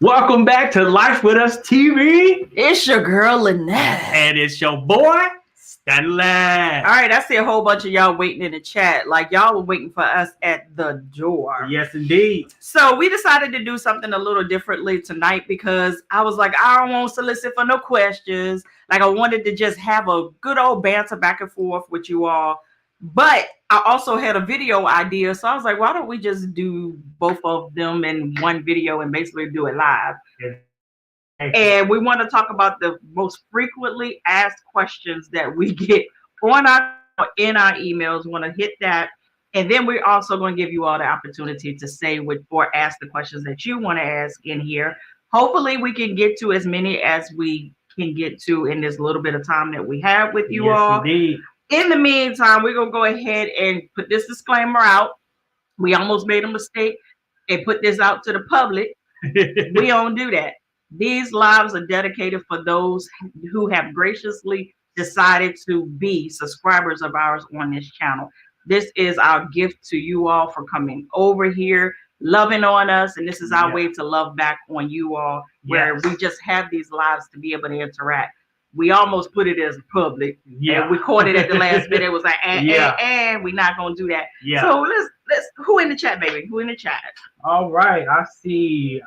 Welcome back to Life With Us TV. It's your girl, Lynette. And it's your boy, Stanley. All right, I see a whole bunch of y'all waiting in the chat. Like, y'all were waiting for us at the door. Yes, indeed. So we decided to do something a little differently tonight because I was like, I don't want to solicit for no questions. Like, I wanted to just have a good old banter back and forth with you all. But I also had a video idea. So I was like, why don't we just do both of them in one video and basically do it live? And we want to talk about the most frequently asked questions that we get in our emails. We want to hit that. And then we're also going to give you all the opportunity to say or ask the questions that you want to ask in here. Hopefully we can get to as many as we can get to in this little bit of time that we have with you all. Indeed. In the meantime, we're going to go ahead and put this disclaimer out. We almost made a mistake and put this out to the public. We don't do that. These lives are dedicated for those who have graciously decided to be subscribers of ours on this channel. This is our gift to you all for coming over here, loving on us, and this is our way to love back on you all, where we just have these lives to be able to interact. We almost put it as public. And we caught it at the last minute. It was like, and we're not gonna do that. So let's who in the chat, baby? Who in the chat? All right, I see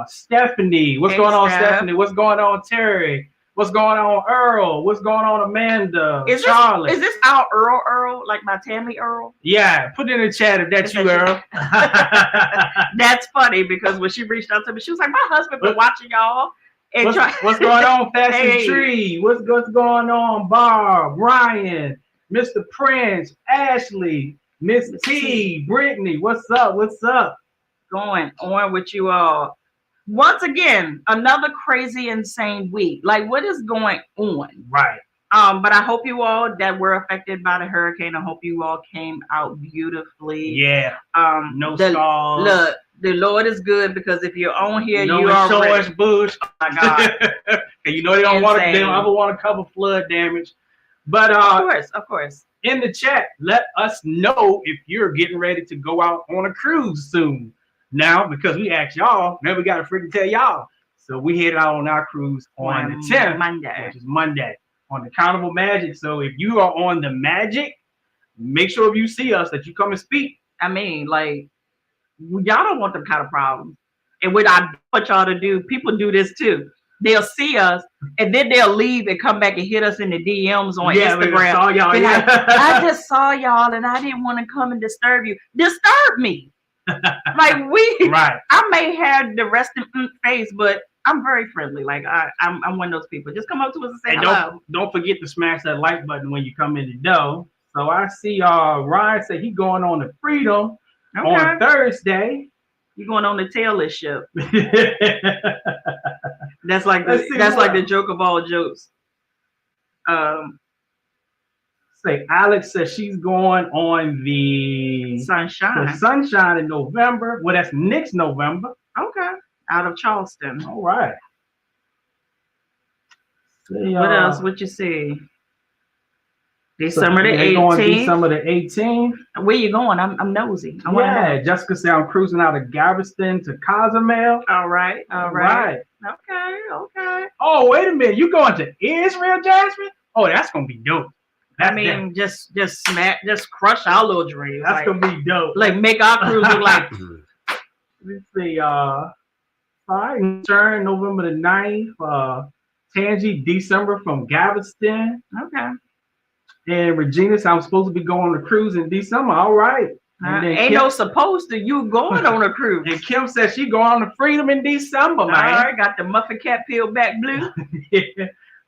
Stephanie. What's going on, Stephanie? What's going on, Terry? What's going on, Earl? What's going on, Amanda? Charlotte? Is this our Earl? Like my Tammy Earl? Yeah, put it in the chat if that's you, Earl. That's funny because when she reached out to me, she was like, my husband been watching y'all. What's going on, Fashion Tree? What's going on, Barb, Ryan, Mr. Prince, Ashley, Miss T, Brittany? What's up? What's up? Going on with you all. Once again, another crazy, insane week. Like, what is going on? Right. But I hope you all that were affected by the hurricane. I hope you all came out beautifully. Yeah. No stars. Look, the Lord is good because if you're on here, you are George Bush. Oh my God. And you know they don't want to. They don't ever want to cover flood damage. But of course. In the chat, let us know if you're getting ready to go out on a cruise soon. Now, because we asked y'all, now we got to freaking tell y'all. So we headed out on our cruise on the 10th, Monday, which is Monday, on the Carnival Magic. So if you are on the Magic, make sure if you see us that you come and speak. I mean, like, y'all don't want them kind of problems. And what I want y'all to do, people do this too. They'll see us and then they'll leave and come back and hit us in the DMs on Instagram. Saw y'all, like, I just saw y'all and I didn't want to come and disturb you. Disturb me. Like I may have the resting face, but I'm very friendly. Like I'm one of those people. Just come up to us and say hello. Don't forget to smash that like button when you come in the door. So I see Ryan said he going on the Freedom on Thursday. You going on the tailless ship? That's like the joke of all jokes. Say Alex says she's going on the Sunshine in November. Well, that's next November. Okay. Out of Charleston. All right. What else? What you see? December the 18th. December the 18th. Where you going? I'm nosy. Jessica said I'm cruising out of Galveston to Cozumel. All right. Okay. Oh, wait a minute. You going to Israel, Jasmine? Oh, that's gonna be dope. Just crush our little dreams. That's gonna be dope. Like make our cruise look like. Let's see. Return November the 9th. Tangi December from Galveston. Okay. And Regina said I'm supposed to be going on a cruise in December. All right. Ain't no supposed to. You going on a cruise. And Kim said she going on the Freedom in December, man. All right, got the muffin cap peeled back blue.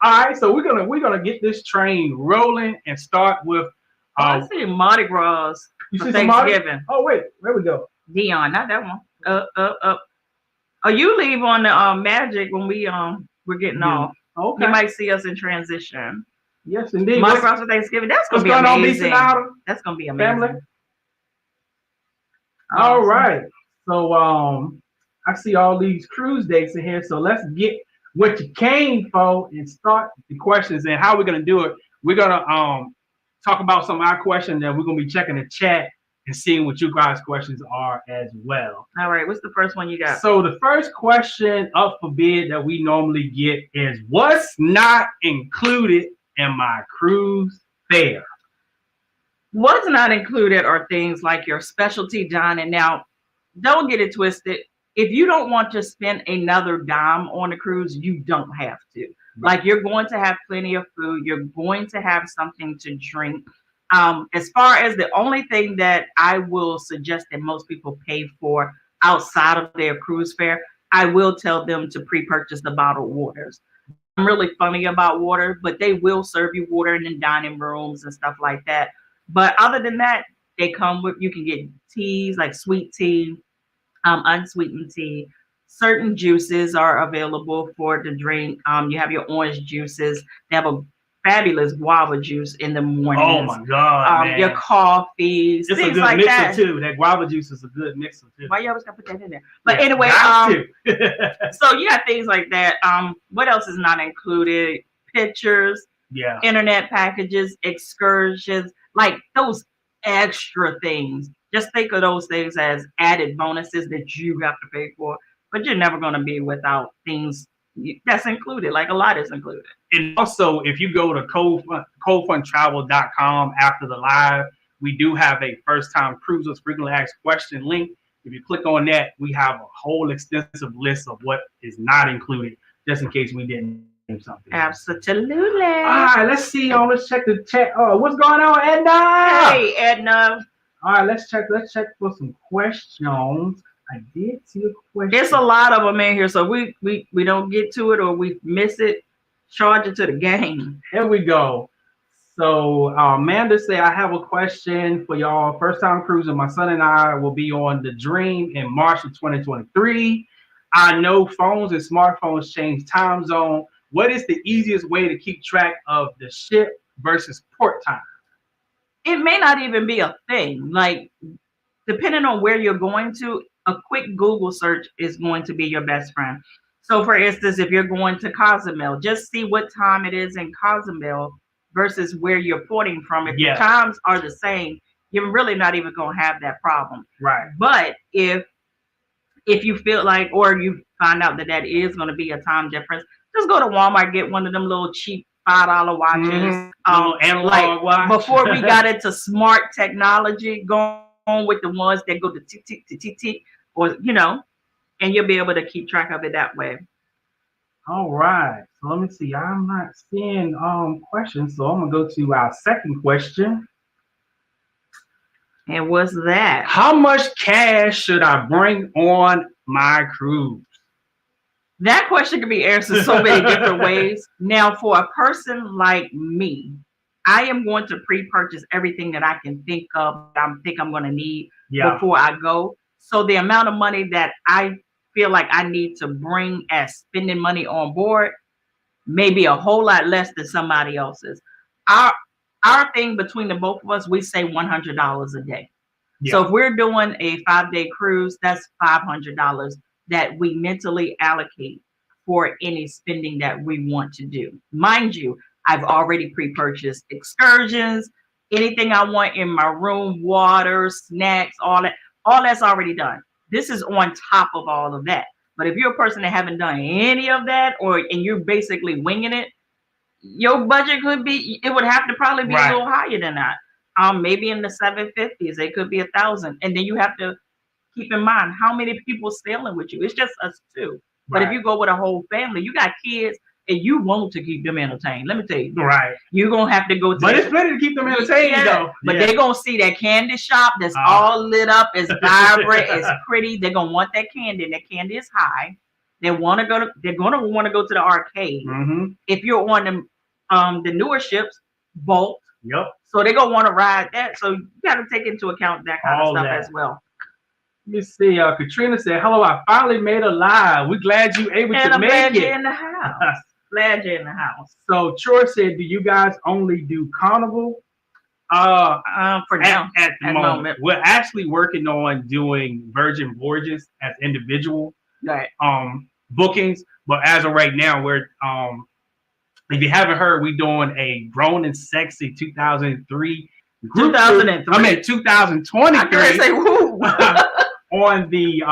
All right, so we're gonna get this train rolling and start with I see Mardi Gras for Thanksgiving. Oh wait, where we go? Dion, not that one. Up. Oh, you leave on the Magic when we're getting off. Okay. You might see us in transition. Yes, indeed. Mardi Gras for Thanksgiving. That's gonna be amazing. That's gonna be amazing. Family? All right. So I see all these cruise dates in here. So let's get what you came for and start the questions. And how we're gonna do it. We're gonna talk about some of our questions, and we're gonna be checking the chat and seeing what you guys' questions are as well. All right, what's the first one you got? So the first question up for bid that we normally get is, what's not included in my cruise fare? What's not included are things like your specialty dining. Now, don't get it twisted. If you don't want to spend another dime on a cruise, you don't have to. Like, you're going to have plenty of food. You're going to have something to drink. As far as the only thing that I will suggest that most people pay for outside of their cruise fare, I will tell them to pre-purchase the bottled waters. I'm really funny about water, but they will serve you water in the dining rooms and stuff like that. But other than that, they come with, you can get teas like sweet tea, unsweetened tea. Certain juices are available for the drink. You have your orange juices. They have a fabulous guava juice in the morning. Oh my God, man. Your coffees, it's things a good like mixer that. Too. That guava juice is a good mixer too. Why you always gotta put that in there? But Yeah, anyway, so you got things like that. What else is not included? Pictures, yeah, internet packages, excursions, like those extra things. Just think of those things as added bonuses that you have to pay for, but you're never going to be without things that's included. Like, a lot is included. And also, if you go to coldfuntravel.com after the live, we do have a first-time cruisers frequently asked question link. If you click on that, we have a whole extensive list of what is not included, just in case we didn't do something. Absolutely. All right, let's see. Let's check the chat. Oh, what's going on, Edna? Hey, Edna. All right, let's check for some questions. I did see a question. There's a lot of them in here, so we don't get to it or we miss it. Charge it to the game. Here we go. So Amanda said, I have a question for y'all. First time cruising. My son and I will be on the Dream in March of 2023. I know phones and smartphones change time zone. What is the easiest way to keep track of the ship versus port time? It may not even be a thing. Like, depending on where you're going to, a quick Google search is going to be your best friend. So, for instance, if you're going to Cozumel, just see what time it is in Cozumel versus where you're porting from. If the times are the same, you're really not even going to have that problem. Right. But if you feel like, or you find out that is going to be a time difference, just go to Walmart, get one of them little cheap $5 watches. Analog watch. Before we got into smart technology, going with the ones that go to tick tick to tick tick, or and you'll be able to keep track of it that way. All right. So let me see. I'm not seeing questions, so I'm gonna go to our second question. And what's that? How much cash should I bring on my cruise? That question can be answered so many different ways. Now, for a person like me, I am going to pre-purchase everything that I can think of, I'm going to need before I go. So the amount of money that I feel like I need to bring as spending money on board may be a whole lot less than somebody else's. Our thing between the both of us, we say $100 a day. Yeah. So if we're doing a 5-day cruise, that's $500 that we mentally allocate for any spending that we want to do. Mind you, I've already pre-purchased excursions, anything I want in my room, water, snacks, all that's already done. This is on top of all of that. But if you're a person that haven't done any of that, and you're basically winging it, your budget it would have to probably be a little higher than that. Maybe in the 750s, it could be 1,000. And then you have to keep in mind how many people sailing with you. It's just us two. But if you go with a whole family, you got kids, and you want to keep them entertained. Let me tell you. Right. You're going to have to go to. But it's plenty to keep them entertained, though. But they're going to see that candy shop that's all lit up, it's vibrant, it's pretty. They're going to want that candy, and that candy is high. They're going to want to go to the arcade. Mm-hmm. If you're on the newer ships, Bolt. Yep. So they're going to want to ride that. So you got to take into account that kind of stuff as well. Let me see. Katrina said, "Hello, I finally made a live. We're glad you able to make glad it. You're in the house. Glad you're in the house." So Troy said, "Do you guys only do Carnival?" For now, at the moment, we're actually working on doing Virgin Voyages as individual bookings. But as of right now, we're if you haven't heard, we're doing a Grown and Sexy 2003 group 2003. I mean 2023. I couldn't say woo. On the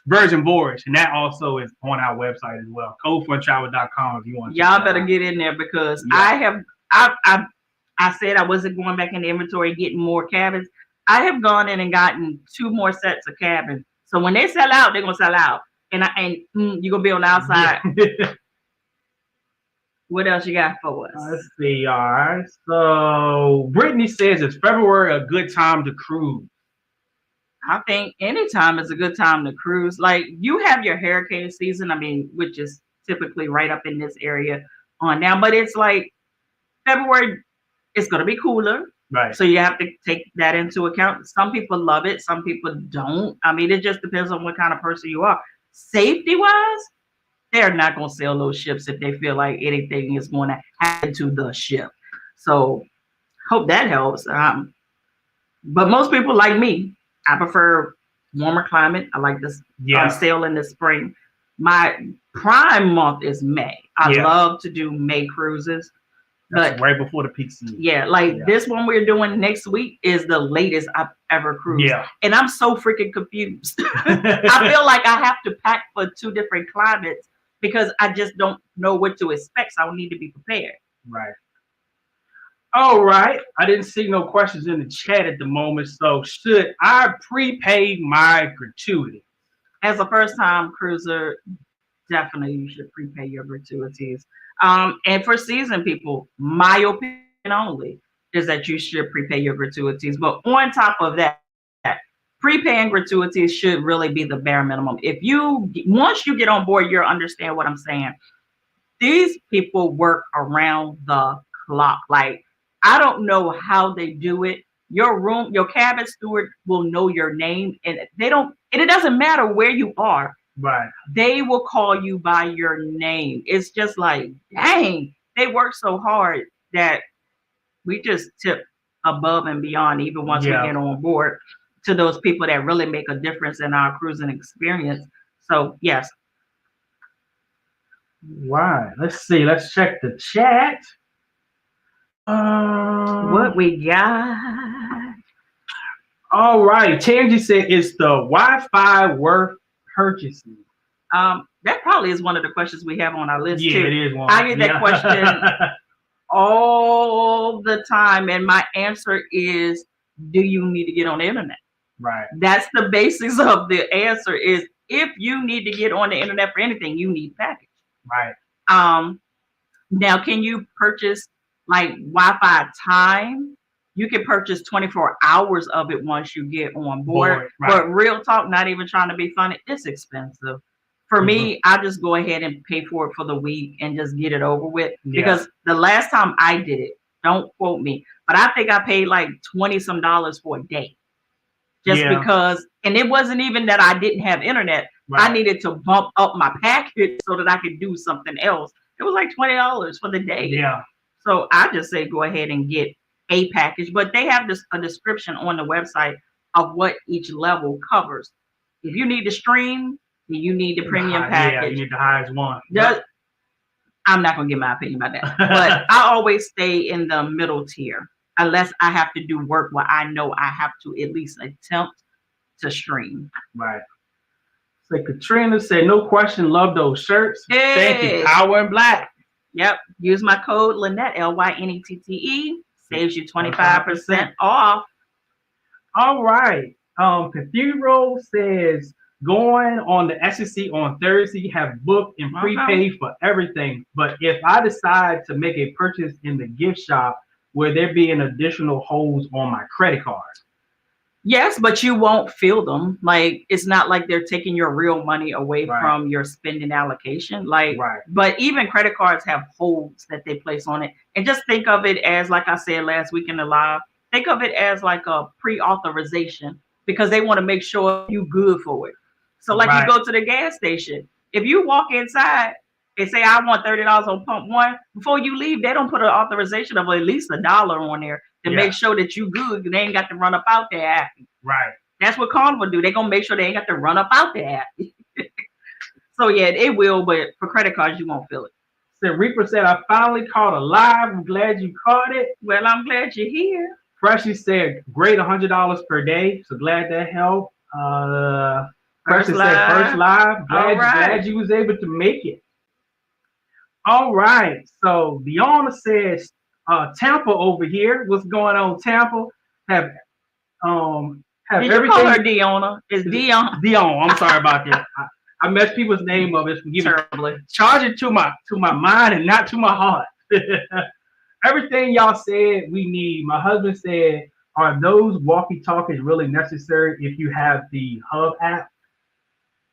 Virgin Voyage, and that also is on our website as well. codefuntravel.com if you want to. Y'all better get in there because I said I wasn't going back in the inventory and getting more cabins. I have gone in and gotten 2 more sets of cabins. So when they sell out, they're gonna sell out. And you're gonna be on the outside. Yeah. What else you got for us? Let's see. All right. So Brittany says, "Is February a good time to cruise?" I think anytime is a good time to cruise. Like you have your hurricane season, I mean, which is typically right up in this area on now, but it's like February, it's going to be cooler. Right. So you have to take that into account. Some people love it. Some people don't. I mean, it just depends on what kind of person you are. Safety wise, they're not going to sail those ships if they feel like anything is going to happen to the ship. So hope that helps. But most people like me, I prefer warmer climate. I like this sail in the spring. My prime month is May. I love to do May cruises. That's right before the peak season. This one we're doing next week is the latest I've ever cruised. Yeah. And I'm so freaking confused. I feel like I have to pack for 2 different climates because I just don't know what to expect. So I need to be prepared. Right. All right. I didn't see no questions in the chat at the moment. So should I prepay my gratuity? As a first-time cruiser, definitely you should prepay your gratuities. And for seasoned people, my opinion only is that you should prepay your gratuities. But on top of that, prepaying gratuities should really be the bare minimum. Once you get on board, you'll understand what I'm saying. These people work around the clock. Like, I don't know how they do it. Your cabin steward will know your name, and it doesn't matter where you are. Right. They will call you by your name. It's just like, dang, they work so hard that we just tip above and beyond, even once we get on board, to those people that really make a difference in our cruising experience. So, yes. Right. Let's see. Let's check the chat. What we got? All right. Tangy said, "Is the Wi-Fi worth purchasing?" That probably is one of the questions we have on our list too. It is one. I get that question all the time, and my answer is, do you need to get on the internet? Right. That's the basis of the answer. Is if you need to get on the internet for anything, you need a package. Right. Now, can you purchase like Wi-Fi time? You can purchase 24 hours of it once you get on board. Right. But real talk, not even trying to be funny, it's expensive. For me, I just go ahead and pay for it for the week and just get it over with. Because the last time I did it, don't quote me, but I think I paid like $20-some for a day. Just because, and it wasn't even that I didn't have internet. Right. I needed to bump up my package so that I could do something else. It was like $20 for the day. Yeah. So I just say go ahead and get a package, but they have a description on the website of what each level covers. If you need to stream, you need the premium package. Yeah, you need the highest one. I'm not gonna give my opinion about that, but I always stay in the middle tier unless I have to do work where I know I have to at least attempt to stream. Right. So Katrina said, "No question, love those shirts." Hey. Thank you. Power in Black. Yep. Use my code Lynette, LYNETTE. Saves you 25% off. All right. Cathedral says, "Going on the SEC on Thursday, have booked and prepaid for everything. But if I decide to make a purchase in the gift shop, will there be an additional holds on my credit card?" Yes, but you won't feel them. Like, it's not like they're taking your real money away from your spending allocation. Like, but even credit cards have holds that they place on it. And just think of it as, like I said last week in the live, think of it as like a pre-authorization because they want to make sure you good for it. So like you go to the gas station, if you walk inside and say, "I want $30 on pump 1, before you leave, they don't put an authorization of at least $1 on there to make sure that you good. They ain't got to run up out there after. Right. That's what Carnival do. They're going to make sure they ain't got to run up out there after. So yeah, it will, but for credit cards, you won't feel it. So Reaper said, "I finally caught a live. I'm glad you caught it." Well, I'm glad you're here. Precious said, great, $100 per day. So glad that helped. Precious said, first live. Glad you was able to make it. All right. So Deanna says, Tampa over here. What's going on, Tampa? Have Did everything. You call her Deanna? It's Dion. Dion. I'm sorry about that. I messed people's name up. It's terribly. Charge it to my mind and not to my heart. Everything y'all said we need. My husband said, are those walkie-talkies really necessary if you have the Hub app?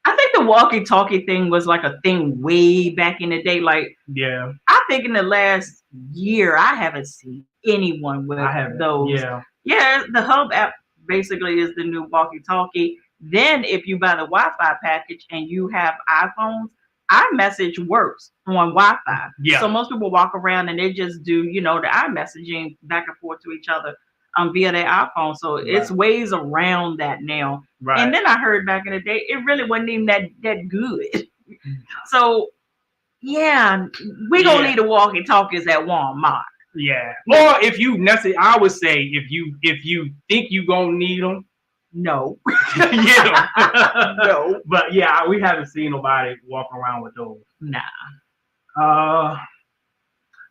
I think the walkie-talkie thing was like a thing way back in the day. Like, yeah, I think in the last year, I haven't seen anyone with those. Yeah, the Hub app basically is the new walkie-talkie. Then if you buy the Wi-Fi package and you have iPhones, iMessage works on Wi-Fi. Yeah. So most people walk around and they just do, the iMessaging back and forth to each other via their iPhone. So it's ways around that now. Right. And then I heard back in the day, it really wasn't even that good. So yeah, we gonna need the walkie-talkies at Walmart. Yeah. Or if you necessarily, I would say if you think you gonna need them, no. Yeah. No. But yeah, we haven't seen nobody walk around with those. Nah.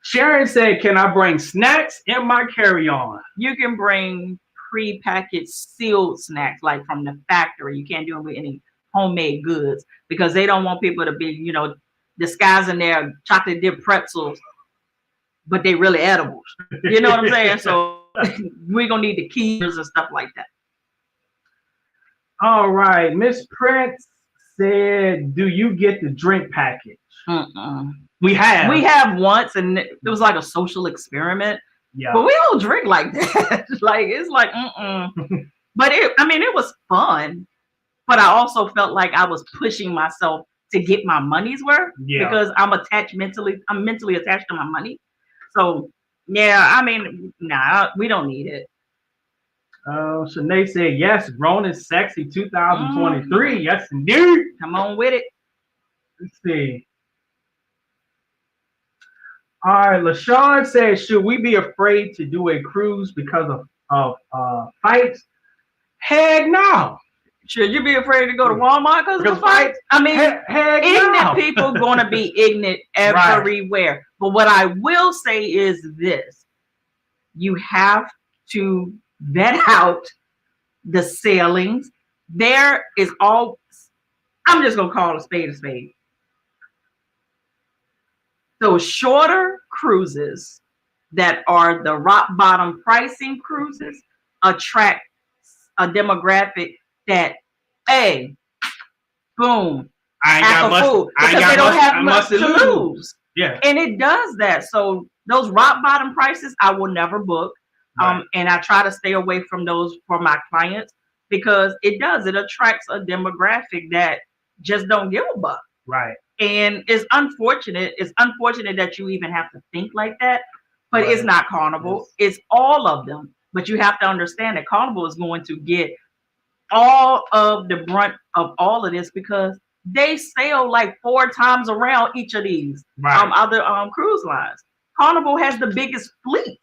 Sharon said, can I bring snacks in my carry-on? You can bring pre-packaged sealed snacks like from the factory. You can't do them with any homemade goods because they don't want people to be, disguising their chocolate dipped pretzels, but they really edibles. You know what I'm saying? So we're gonna need the keys and stuff like that. All right. Miss Prince said, do you get the drink package? We have once, and it was like a social experiment. Yeah. But we don't drink like that. Like it's like But it was fun. But I also felt like I was pushing myself to get my money's worth because I'm mentally attached to my money. So yeah, we don't need it. Shanae said, yes, grown is sexy 2023. Yes, indeed. Come on with it. Let's see. All right, LaShawn says, should we be afraid to do a cruise because of fights? Heck no. Should you be afraid to go to Walmart because of fights? Ignorant people going to be ignorant everywhere. Right. But what I will say is this. You have to vet out the sailings. There is all, I'm just going to call a spade a spade. Those shorter cruises that are the rock bottom pricing cruises attract a demographic that, hey, boom, I they don't have much to lose. Yeah, and it does that. So those rock bottom prices, I will never book. Right. And I try to stay away from those for my clients because it attracts a demographic that just don't give a buck. Right. And it's unfortunate. It's unfortunate that you even have to think like that. But it's not Carnival. It's all of them. But you have to understand that Carnival is going to get all of the brunt of all of this because they sail like 4 times around each of these other cruise lines. Carnival has the biggest fleet.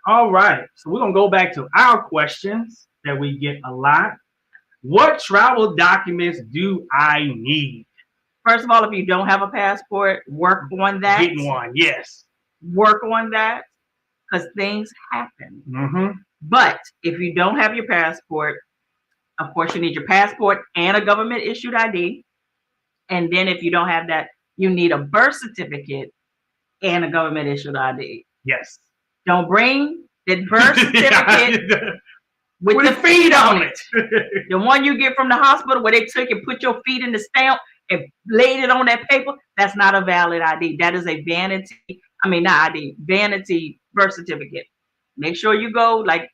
All right. So we're going to go back to our questions that we get a lot. What travel documents do I need? First of all, if you don't have a passport, work on that. Getting one, yes. Work on that because things happen. Mm-hmm. But if you don't have your passport, of course, you need your passport and a government issued ID. And then if you don't have that, you need a birth certificate and a government issued ID. Yes. Don't bring the birth certificate with the feet on it. The one you get from the hospital where they took and put your feet in the stamp and laid it on that paper, that's not a valid ID. That is a vanity birth certificate. Make sure you go, like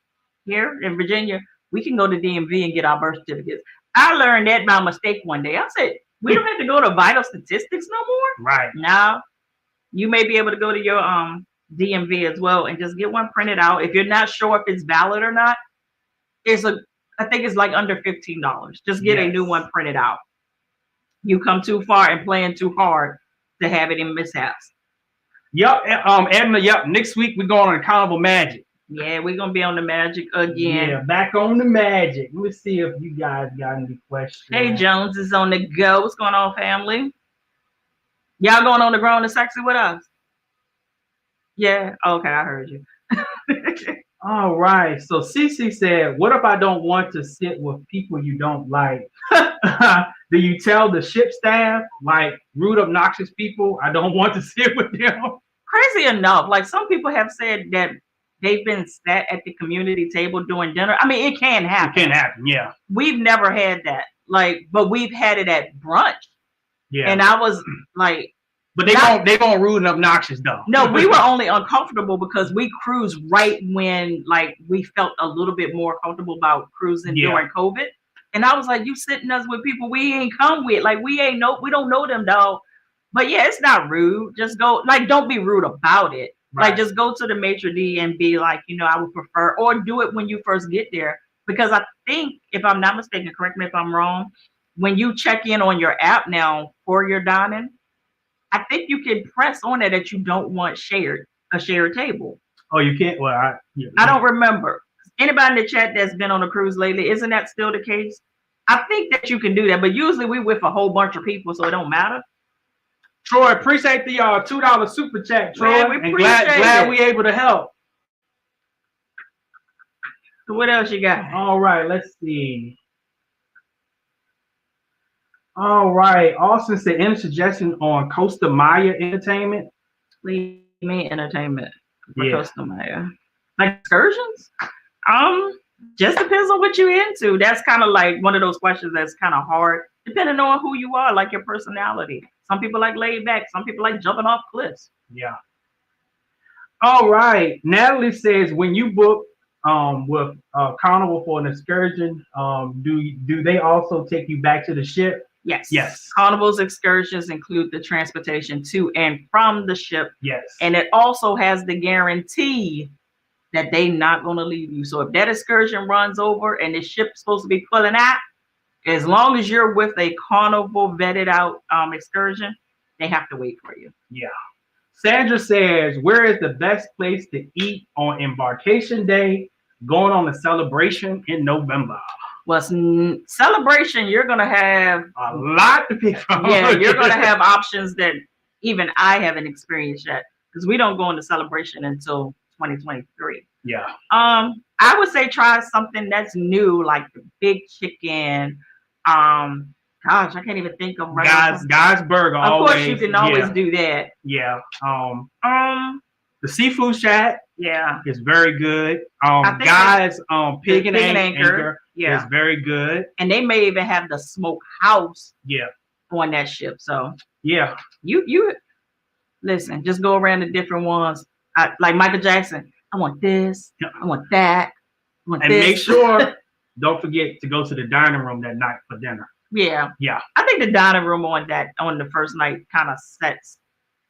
here in Virginia, we can go to DMV and get our birth certificates. I learned that by mistake one day. I said, we don't have to go to vital statistics no more. Right. Now, you may be able to go to your DMV as well and just get one printed out. If you're not sure if it's valid or not, I think it's like under $15. Just get a new one printed out. You come too far and playing too hard to have it in mishaps. Yep, Edna, next week we're going on Carnival Magic. Yeah, we're gonna be on the magic again. Yeah, back on the magic. Let's see if you guys got any questions. Hey, Jones is on the go. What's going on, family? Y'all going on the Grown and Sexy with us? Yeah. Okay, I heard you. All right. So Cece said, "What if I don't want to sit with people you don't like? Do you tell the ship staff, like rude, obnoxious people, I don't want to sit with them?" Crazy enough, like some people have said that they've been sat at the community table during dinner. I mean, it can happen. It can happen, yeah. We've never had that, like, but we've had it at brunch. Yeah. And I was like, but they won't rude and obnoxious though. No, we were only uncomfortable because we cruised right when like we felt a little bit more comfortable about cruising during COVID. And I was like, you sitting us with people we ain't come with, like we don't know them, dog. But yeah, it's not rude. Just go, like, don't be rude about it. Right. Like, just go to the maitre d' and be like, you know, I would prefer, or do it when you first get there. Because I think, if I'm not mistaken, correct me if I'm wrong, when you check in on your app now for your dining, I think you can press on it that you don't want a shared table. Oh, you can't? Well, I don't remember. Anybody in the chat that's been on a cruise lately, isn't that still the case? I think that you can do that, but usually we with a whole bunch of people, so it don't matter. Troy, appreciate the $2 super chat, Troy. Man, we and glad we able to help. So what else you got? All right, let's see. All right, Austin said, any suggestion on Costa Maya entertainment? Leave me entertainment for Costa Maya. Like excursions? Just depends on what you're into. That's kind of like one of those questions that's kind of hard, depending on who you are, like your personality. Some people like laid back. Some people like jumping off cliffs. Yeah. All right. Natalie says, when you book with Carnival for an excursion, do they also take you back to the ship? Yes. Yes. Carnival's excursions include the transportation to and from the ship. Yes. And it also has the guarantee that they're not going to leave you. So if that excursion runs over and the ship's supposed to be pulling out, as long as you're with a Carnival vetted out excursion, they have to wait for you. Yeah. Sandra says, where is the best place to eat on embarkation day going on a celebration in November? Well, celebration, you're going to have a lot to pick from. Yeah, you're going to have options that even I haven't experienced yet, because we don't go into celebration until 2023. Yeah. I would say try something that's new, like the big chicken. Gosh, I can't even think of Guy's Burger. Of course, you can always do that. Yeah. The seafood shack. Yeah, is very good. Guy's Pig and Anchor. Yeah, is very good. And they may even have the smoke house. Yeah. On that ship. So yeah, you listen. Just go around the different ones. Like Michael Jackson. I want this. I want that. I want and this. Make sure. Don't forget to go to the dining room that night for dinner. Yeah. Yeah. I think the dining room on the first night kind of sets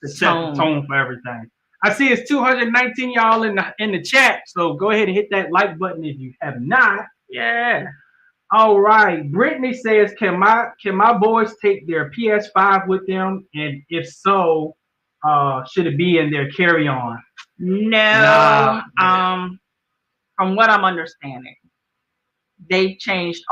the tone for everything. I see it's 219 y'all in the chat, so go ahead and hit that like button if you have not. Yeah. All right. Brittany says, can my boys take their PS5 with them? And if so, should it be in their carry-on? No. From what I'm understanding, they changed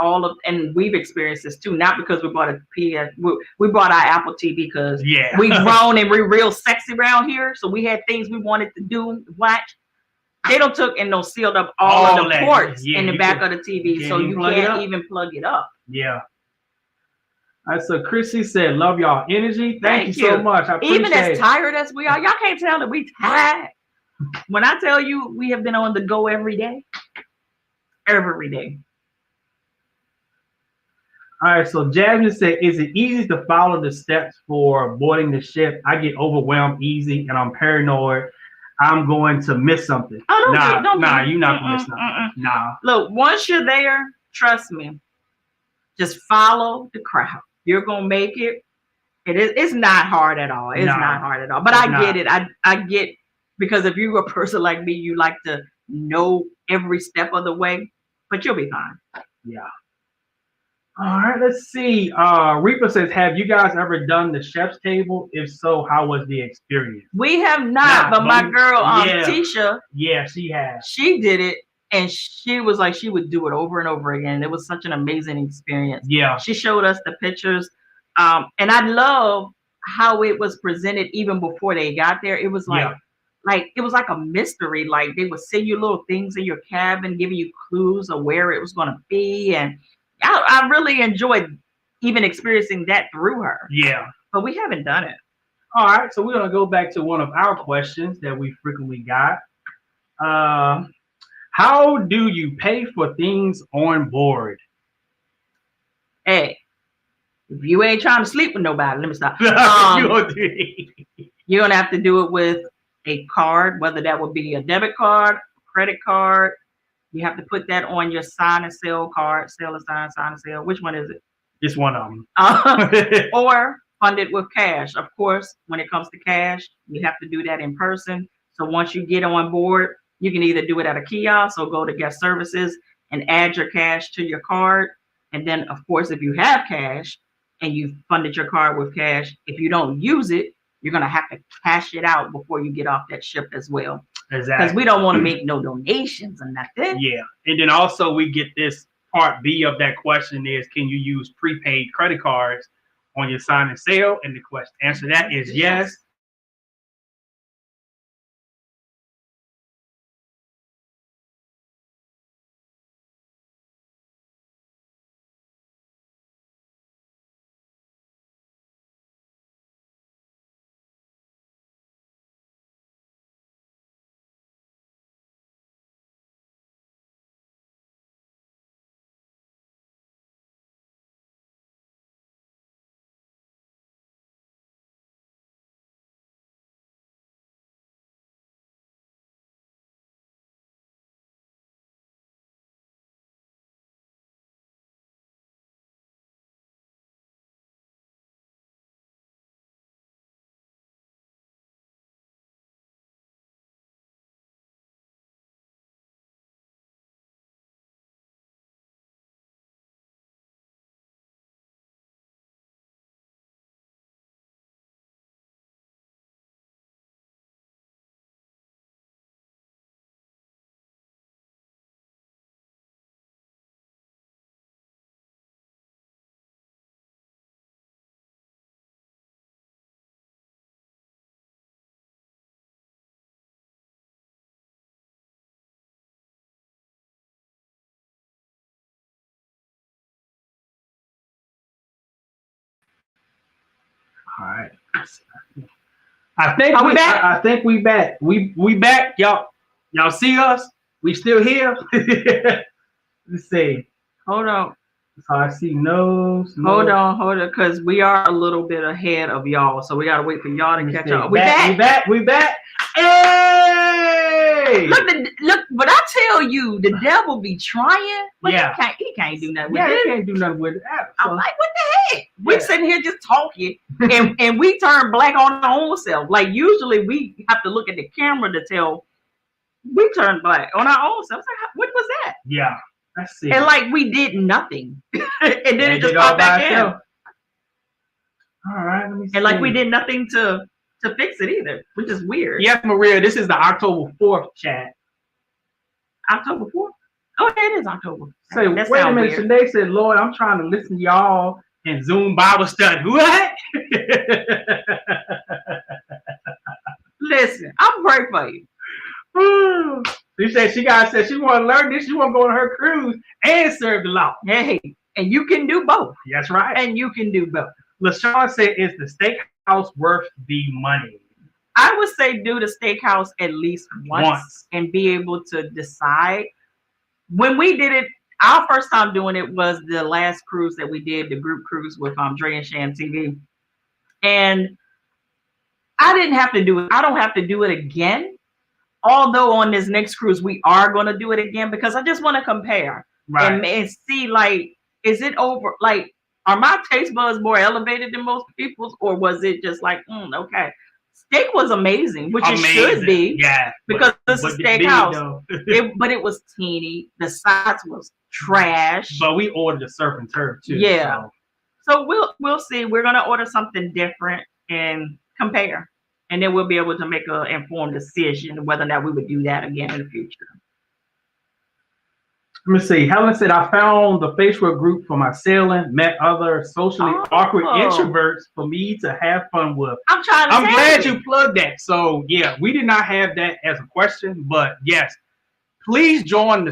and we've experienced this too, not because we bought a PS, we bought our Apple TV because we've grown and we're real sexy around here. So we had things we wanted to do, watch. They don't took and sealed up all of the ports in the back of the TV, so you can't even plug it up. Yeah. All right, so Chrissy said, love y'all energy. Thank you so much. I appreciate even as tired as we are, y'all can't tell that we tired. When I tell you we have been on the go every day. Every day. All right, so Jasmine said, is it easy to follow the steps for boarding the ship? I get overwhelmed easy and I'm paranoid. I'm going to miss something. Oh, you're not going to miss nothing. Nah. Look, once you're there, trust me, just follow the crowd. You're going to make it. It's not hard at all. It's not hard at all. But I get it. I get, because if you're a person like me, you like to know every step of the way, but you'll be fine. Yeah. All right, let's see. Reaper says, "Have you guys ever done the chef's table? If so, how was the experience?" We have not, but my girl, Tisha, yeah, she has. She did it, and she was like, she would do it over and over again. It was such an amazing experience. Yeah, she showed us the pictures, and I love how it was presented even before they got there. It was like it was like a mystery. Like they would send you little things in your cabin, giving you clues of where it was going to be, and I really enjoyed even experiencing that through her. Yeah, but we haven't done it. All right, so we're gonna go back to one of our questions that we frequently got. How do you pay for things on board? Hey, if you ain't trying to sleep with nobody, let me stop. You're gonna have to do it with a card, whether that would be a debit card, credit card. You have to put that on your sign and sell card. Sell a sign and sell. Which one is it? It's one of them. Or fund it with cash. Of course, when it comes to cash, you have to do that in person. So once you get on board, you can either do it at a kiosk or go to guest services and add your cash to your card. And then, of course, if you have cash and you've funded your card with cash, if you don't use it, you're going to have to cash it out before you get off that ship as well. Exactly. Because we don't want to make no donations or nothing. Yeah. And then also we get this part B of that question is, can you use prepaid credit cards on your sign and sale? And the question answer that is yes. All right. I think we back. I think we back. We back. Y'all see us? We still here? Let's see. Hold on. So I see nose. Hold on, because we are a little bit ahead of y'all, so we gotta wait for y'all to catch up. We back. Hey! Look, but I tell you, the devil be trying, but he can't do nothing with it. He can't do nothing with it. I'm like, what the heck? We're sitting here just talking, and we turn black on our own self. Like usually we have to look at the camera to tell we turn black on our own self. Like, what was that? Yeah. Let's see. And like we did nothing, and then it just popped back in. All right, let me see. And like we did nothing to fix it either, which is weird. Yes, Maria, this is the October 4th chat. October 4th? Oh, yeah, it is October. Say, wait a minute. Shanae said, Lord, I'm trying to listen to y'all in Zoom Bible study. What? Listen, I'm praying for you. She said she want to learn this. She want to go on her cruise and serve the Lord. Hey, and you can do both. That's right. And you can do both. LaShawn said, is the steakhouse worth the money? I would say do the steakhouse at least once and be able to decide. When we did it, our first time doing it was the last cruise that we did, the group cruise with Dre and Shan TV. And I didn't have to do it. I don't have to do it again. Although on this next cruise, we are going to do it again because I just want to compare and see, like, is it over? Like, are my taste buds more elevated than most people's, or was it just like, okay? Steak was amazing, which it should be, because this is a steakhouse. But it was teeny. The size was trash. But we ordered the surf and turf too. Yeah. So we'll see. We're gonna order something different and compare, and then we'll be able to make an informed decision whether or not we would do that again in the future. Let me see. Helen said, I found the Facebook group for my sailing, met other socially awkward introverts for me to have fun with. I'm glad you plugged that. So yeah, we did not have that as a question, but yes, please join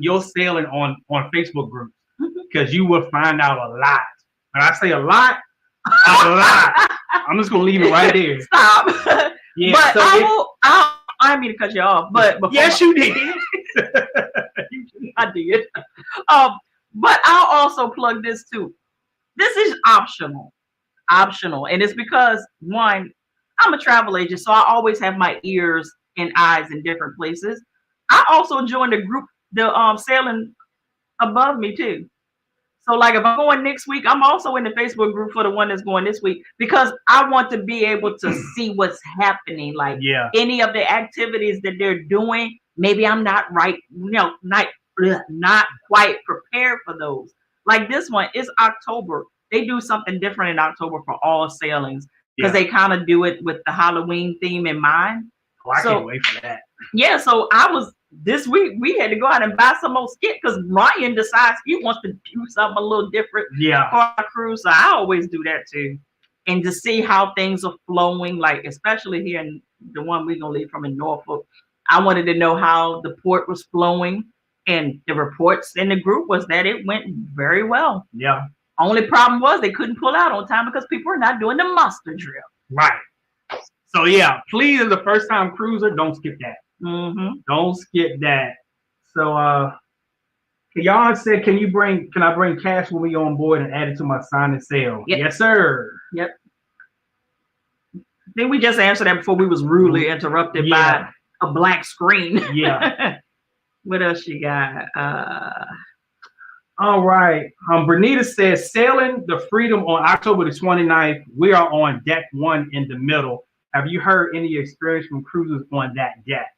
your sailing on Facebook groups because you will find out a lot. When I say a lot, a lot. I'm just gonna leave it right there. Stop. Yeah, but so I didn't mean to cut you off, but yes, you did. I did. But I'll also plug this too. This is optional, and it's because one, I'm a travel agent, so I always have my ears and eyes in different places. I also joined the group, the sailing above me too. So like if I'm going next week, I'm also in the Facebook group for the one that's going this week because I want to be able to see what's happening. Like any of the activities that they're doing, maybe I'm not right, not quite prepared for those. Like this one, it's October. They do something different in October for all sailings because they kind of do it with the Halloween theme in mind. Oh, I can't wait for that. Yeah, so this week we had to go out and buy some more skit because Ryan decides he wants to do something a little different for our cruise. So I always do that too. And to see how things are flowing, like especially here in the one we're gonna leave from in Norfolk, I wanted to know how the port was flowing. And the reports in the group was that it went very well. Yeah. Only problem was they couldn't pull out on time because people are not doing the muster drill. Right. So yeah, please, as a first time cruiser, don't skip that. Don't skip that. So y'all said, can I bring cash when we on board and add it to my sign and sale? Yep. Yes, sir. Yep. I think we just answered that before we was rudely interrupted by a black screen. Yeah. What else you got? All right. Bernita says, sailing the Freedom on October the 29th. We are on deck 1 in the middle. Have you heard any experience from cruisers on that deck?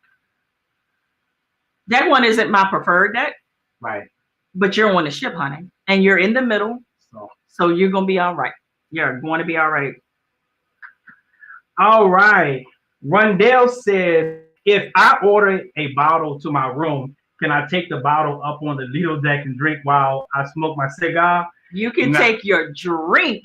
That one isn't my preferred deck. Right. But you're on the ship, honey. And you're in the middle. So you're going to be all right. You're going to be all right. All right. Rondell said, if I order a bottle to my room, can I take the bottle up on the Lido deck and drink while I smoke my cigar? You can take your drink.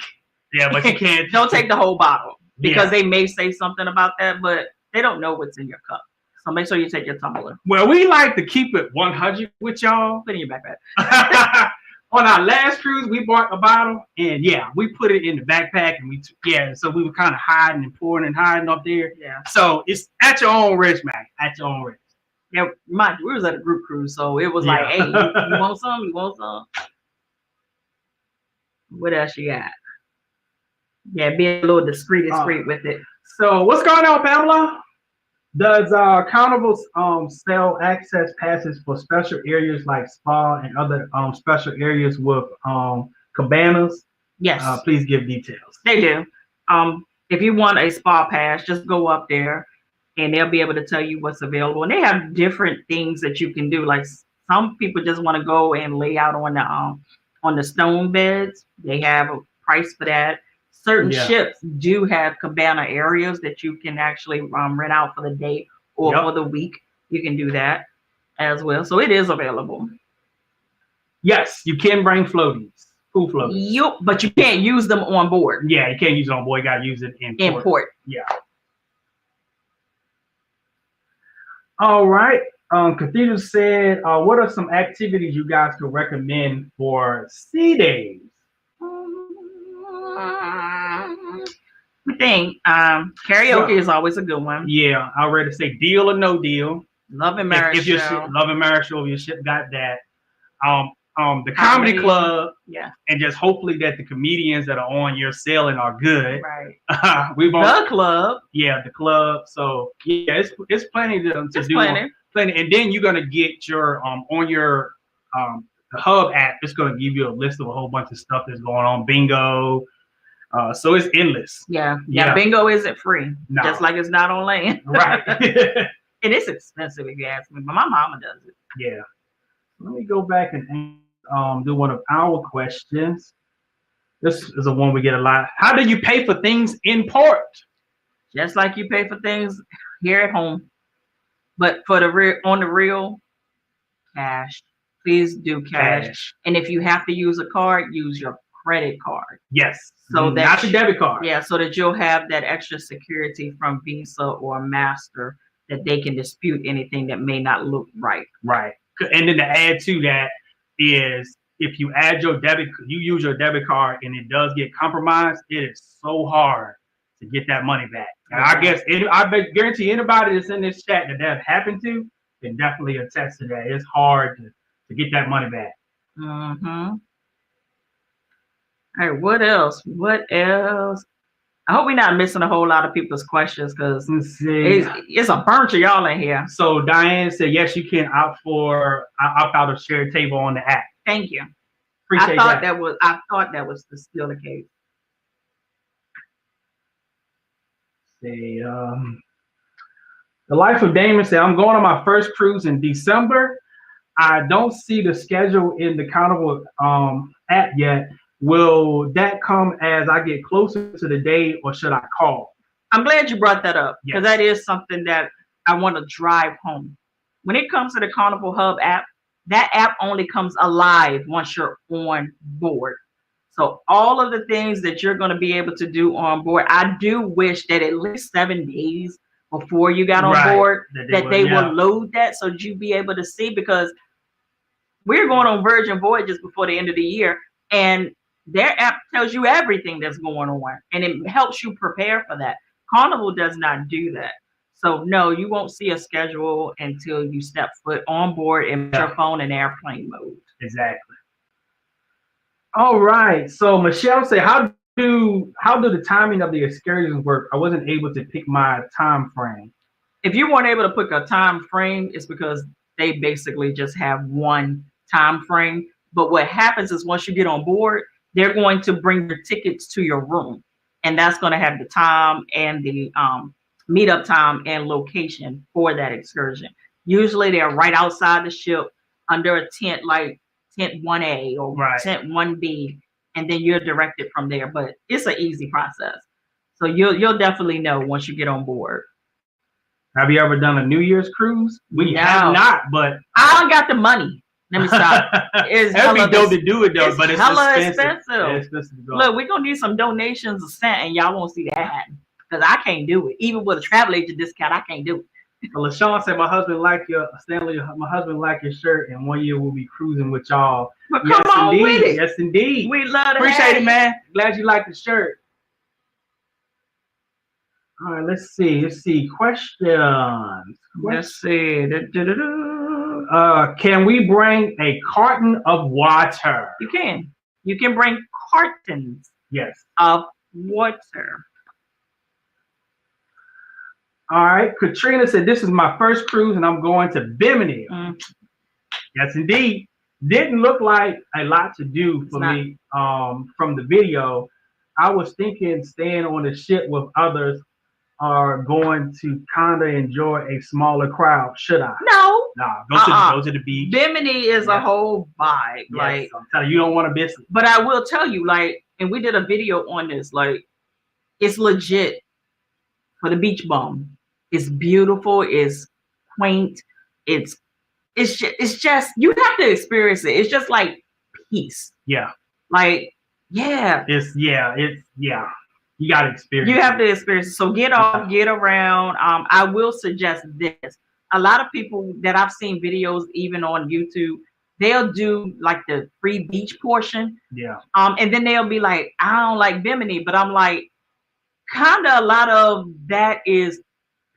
Yeah, but you can't. Don't take the whole bottle because they may say something about that, but they don't know what's in your cup. So make sure you take your tumbler. Well, we like to keep it 100 with y'all. Put it in your backpack. On our last cruise, we bought a bottle and we put it in the backpack and so we were kind of hiding and pouring and hiding up there. Yeah. So it's at your own risk, man. At your own risk. Yeah, we was at a group cruise, so it was like, hey, you want some? You want some? What else you got? Yeah, be a little discreet with it. So what's going on, Pamela? Does Carnival sell access passes for special areas like spa and other special areas with cabanas? Yes. Please give details. They do. If you want a spa pass, just go up there and they'll be able to tell you what's available. And they have different things that you can do. Like some people just want to go and lay out on the stone beds. They have a price for that. Certain ships do have cabana areas that you can actually rent out for the day or for the week. You can do that as well. So it is available. Yes, you can bring floaties, pool floaties. But you can't use them on board. Yeah, you can't use it on board. You got to use it in port. Yeah. All right. Cathedral said, what are some activities you guys could recommend for sea days? I think karaoke is always a good one. Yeah, I already say deal or no deal. Love and Marriage if your Show. Love and Marriage Show, if your ship got that. The comedy club. Yeah. And just hopefully that the comedians that are on your sailing are good. Right. The club. Yeah, the club. So yeah, it's plenty to do. Plenty. And then you're gonna get your on your the hub app. It's gonna give you a list of a whole bunch of stuff that's going on. Bingo. So it's endless. Yeah. Bingo isn't free. No. Just like it's not on land. Right. And it's expensive if you ask me, but my mama does it. Yeah. Let me go back and do one of our questions. This is the one we get a lot. How do you pay for things in port? Just like you pay for things here at home, but for the real, on the real, cash. Please do cash. And if you have to use a card, use your credit card. Yes. So that not the debit card. Yeah, so that you'll have that extra security from Visa or Master that they can dispute anything that may not look right. Right. And then to add to that is if you use your debit card and it does get compromised, it is so hard to get that money back. And I guess I guarantee anybody that's in this chat that happened to can definitely attest to that. It's hard to get that money back. Mm-hmm. All right, what else? I hope we're not missing a whole lot of people's questions because it's a bunch of y'all in here. So Diane said, yes, you can opt out of shared table on the app. Thank you. Appreciate I thought that was still the case. The Life of Damon said, I'm going on my first cruise in December. I don't see the schedule in the Carnival app yet. Will that come as I get closer to the day, or should I call? I'm glad you brought that up because that is something that I want to drive home. When it comes to the Carnival Hub app, that app only comes alive once you're on board. So all of the things that you're going to be able to do on board, I do wish that at least 7 days before you got on board, that they will load that so that you'll be able to see, because we're going on Virgin Voyages before the end of the year, and their app tells you everything that's going on, and it helps you prepare for that. Carnival does not do that. So no, you won't see a schedule until you step foot on board and put your phone in airplane mode. Exactly. All right. So Michelle said, how do the timing of the excursions work? I wasn't able to pick my time frame. If you weren't able to pick a time frame, it's because they basically just have one time frame. But what happens is once you get on board, they're going to bring your tickets to your room, and that's going to have the time and the meetup time and location for that excursion. Usually they're right outside the ship under a tent, like tent 1A or tent 1B, and then you're directed from there. But it's an easy process. So you'll definitely know once you get on board. Have you ever done a New Year's cruise? We have not, but I don't got the money. Let me stop. It'd be dope to do it though, but it's hella expensive. expensive. Look, we're gonna need some donations of cent, and y'all won't see that happen because I can't do it. Even with a travel agent discount, I can't do it. So LaShawn said, "My husband like your shirt, and one year we'll be cruising with y'all." But come on indeed. with it. Yes, indeed. We love to appreciate it, man. Glad you like the shirt. All right, let's see. Questions. Let's see. Can we bring a carton of water? You can. You can bring cartons. Yes. Of water. All right. Katrina said, "This is my first cruise, and I'm going to Bimini." Yes, indeed. Didn't look like a lot to do for me. From the video, I was thinking staying on the ship with others are going to kind of enjoy a smaller crowd. Should I? No. Go to the beach. Bimini is a whole vibe. Yes, like I'm telling you, don't want to miss it. But I will tell you, like, and we did a video on this, like, it's legit for the beach bum. It's beautiful, it's quaint, it's just you have to experience it. It's just like peace. Yeah. Like, yeah. You got to experience it. You have to experience it. So get off, get around. I will suggest this. A lot of people that I've seen videos, even on YouTube, they'll do like the free beach portion. Yeah. And then they'll be like, I don't like Bimini, but I'm like, kind of a lot of that is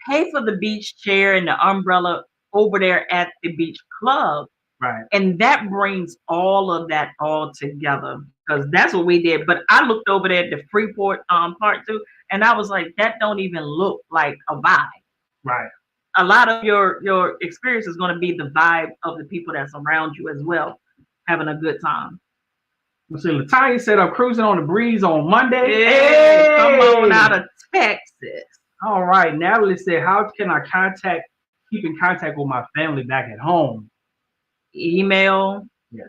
pay for the beach chair and the umbrella over there at the beach club. Right. And that brings all of that all together, because that's what we did. But I looked over there at the Freeport part too, and I was like, that don't even look like a vibe. Right. A lot of your experience is going to be the vibe of the people that's around you as well, having a good time. Let's see, Latanya said, "I'm cruising on the breeze on Monday." Hey, come on out of Texas. All right. Natalie said, "How can I keep in contact with my family back at home?" email. Yes.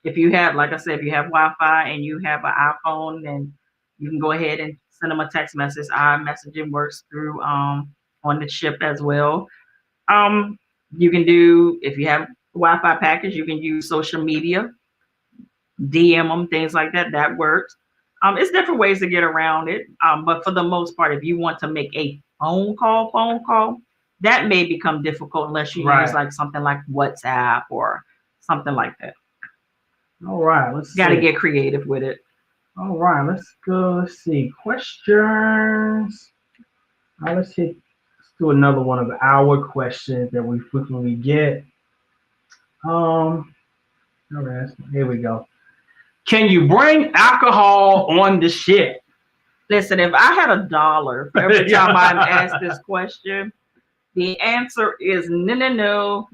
If you have, like I said, if you have Wi-Fi and you have an iPhone, then you can go ahead and send them a text message. Our messaging works through on the ship as well. You can do, if you have Wi-Fi package, you can use social media, DM them, things like that. That works. It's different ways to get around it. But for the most part, if you want to make a phone call, that may become difficult unless you use like something like WhatsApp or something like that. All right, let's got to get creative with it. All right, let's go. Let's see questions. Let's do another one of our questions that we frequently get. All right, here we go. Can you bring alcohol on the ship? Listen, if I had $1 for every time I'm asked this question, the answer is no,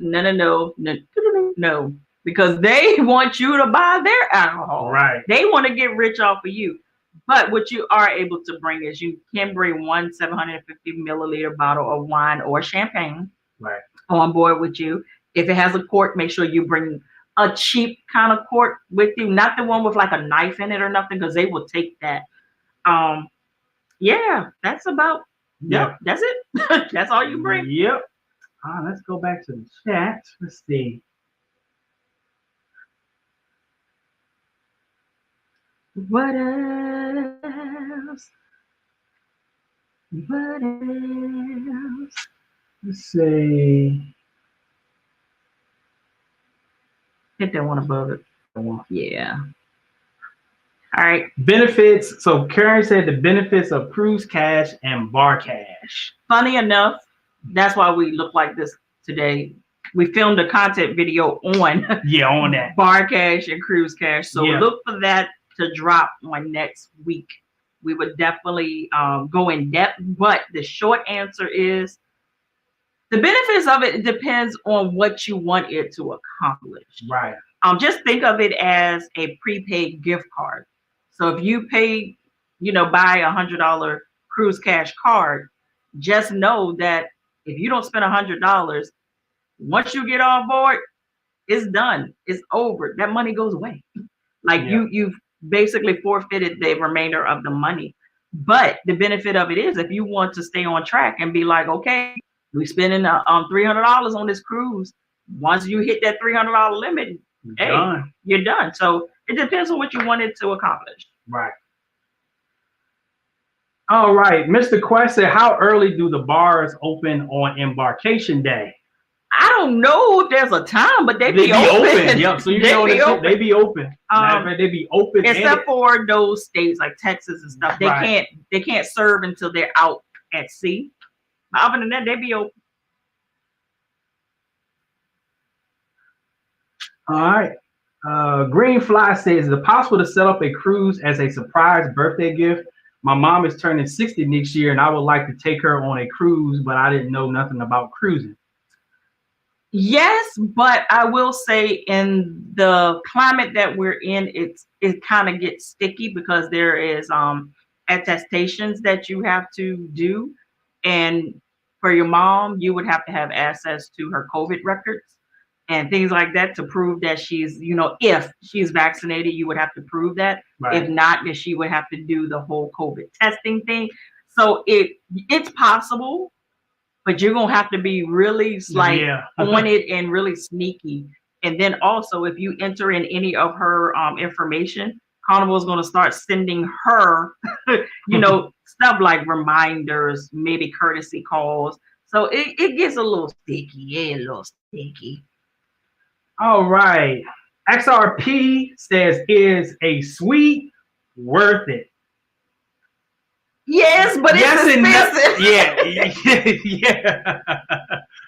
because they want you to buy their alcohol. Right. They want to get rich off of you. But what you are able to bring is you can bring one 750 milliliter bottle of wine or champagne on board with you. If it has a cork, make sure you bring a cheap kind of cork with you, not the one with like a knife in it or nothing, because they will take that. Yeah, that's about. Yep, that's it. That's all you bring. Yep. Let's go back to the chat. Let's see. What else? What else? Let's see. Hit that one above it. Yeah. All right. Benefits. So Karen said the benefits of cruise cash and bar cash. Funny enough, that's why we look like this today. We filmed a content video on on that bar cash and cruise cash. So look for that to drop on next week. We would definitely go in depth, but the short answer is the benefits of it depends on what you want it to accomplish. Right. Just think of it as a prepaid gift card. So if you pay, buy $100 cruise cash card, just know that if you don't spend $100, once you get on board, it's done. It's over. That money goes away. Like you've basically forfeited the remainder of the money. But the benefit of it is if you want to stay on track and be like, okay, we're spending $300 on this cruise. Once you hit that $300 limit, you're done. So it depends on what you wanted to accomplish. Right. All right. Mr. Quest said, how early do the bars open on embarkation day? I don't know if there's a time, but they be open. Yep. So they be open. They be open. Except for those states like Texas and stuff. They can't serve until they're out at sea. But other than that, they be open. All right. Green Fly says, is it possible to set up a cruise as a surprise birthday gift? My mom is turning 60 next year, and I would like to take her on a cruise, but I didn't know nothing about cruising. Yes, but I will say in the climate that we're in, it kind of gets sticky because there is attestations that you have to do. And for your mom, you would have to have access to her COVID records and things like that to prove that she's, if she's vaccinated, you would have to prove that. Right. If not, then she would have to do the whole COVID testing thing. So it's possible, but you're going to have to be really on it and really sneaky. And then also, if you enter in any of her information, Carnival is going to start sending her, stuff like reminders, maybe courtesy calls. So it gets a little sticky. All right. XRP says, is a suite worth it? Yes, but it's expensive.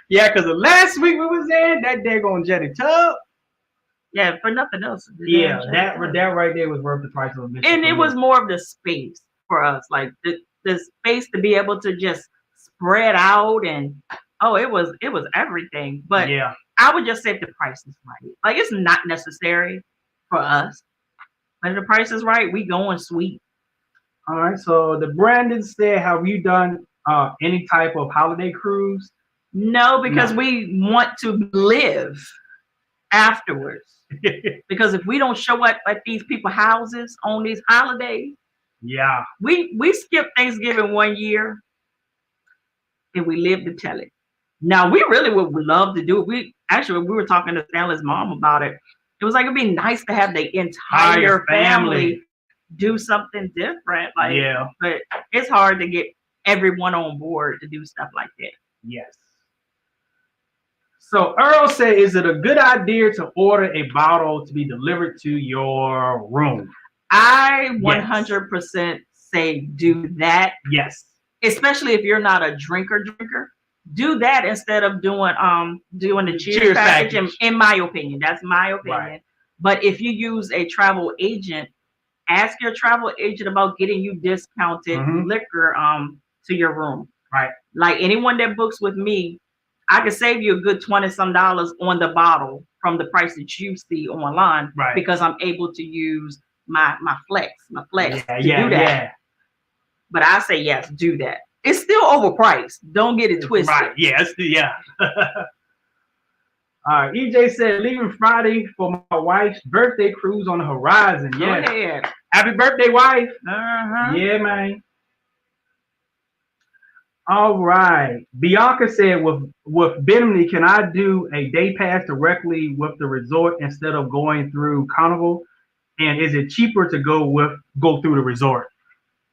Yeah, because the last week we was in, that daggone jetty tub. Yeah, for nothing else. That right there was worth the price of admission. And it was more of the space for us, like the space to be able to just spread out and it was everything. But I would just say if the price is right. Like it's not necessary for us, but if the price is right, we going sweet. All right. So the Brandon said, have you done any type of holiday cruise? No, because we want to live. afterwards. Because if we don't show up at these people's houses on these holidays, yeah, we skipped Thanksgiving one year and we lived to tell it. Now we really would love to do it. We were talking to Stanley's mom about it. It was like it'd be nice to have the entire family do something different. Like, yeah, but it's hard to get everyone on board to do stuff like that. yes. So Earl said, is it a good idea to order a bottle to be delivered to your room? I 100% say do that. Yes. Especially if you're not a drinker. Do that instead of doing the cheers package. In my opinion, that's my opinion. Right. But if you use a travel agent, ask your travel agent about getting you discounted liquor to your room. Right. Like anyone that books with me, I can save you a good $20-some on the bottle from the price that you see online, right? Because I'm able to use my flex to do that. Yeah. But I say yes, do that. It's still overpriced. Don't get it twisted. Right. Yes. Yeah. All right. EJ said leaving Friday for my wife's birthday cruise on the horizon. Yeah. Go ahead. Happy birthday, wife. Yeah, man. All right. Bianca said with Bimini, can I do a day pass directly with the resort instead of going through Carnival? And is it cheaper to go through the resort?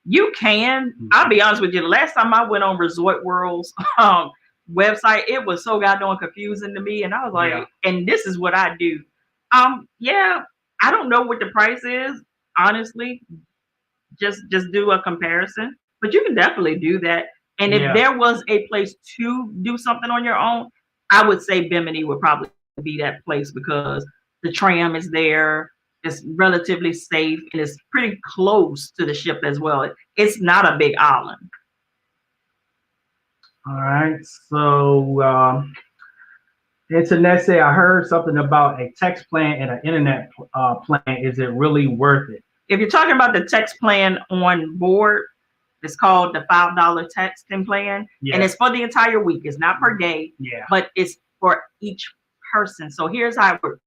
You can. I'll be honest with you. The last time I went on Resort World's website, it was so goddamn confusing to me. And I was like, and this is what I do. Yeah, I don't know what the price is, honestly. Just do a comparison. But you can definitely do that. And if there was a place to do something on your own, I would say Bimini would probably be that place because the tram is there. It's relatively safe and it's pretty close to the ship as well. It's not a big island. All right. So Internet say I heard something about a text plan and an internet plan. Is it really worth it? If you're talking about the text plan on board, it's called the $5 texting plan, and it's for the entire week. It's not per day, but it's for each person. So here's how it works.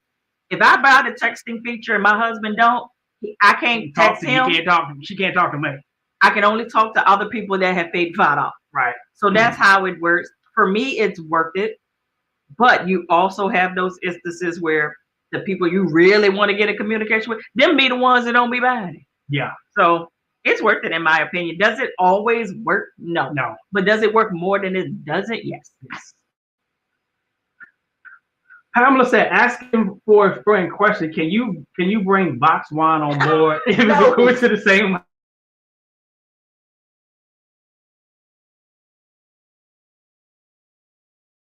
If I buy the texting feature and my husband don't, I can't text him. She can't talk to me. I can only talk to other people that have paid $5. Right. So that's how it works. For me, it's worth it. But you also have those instances where the people you really want to get a communication with, them be the ones that don't be buying it. Yeah. So it's worth it in my opinion. Does it always work? No. But does it work more than it doesn't? Yes. Pamela said, asking for a friend question. Can you bring box wine on board if it's going to the same?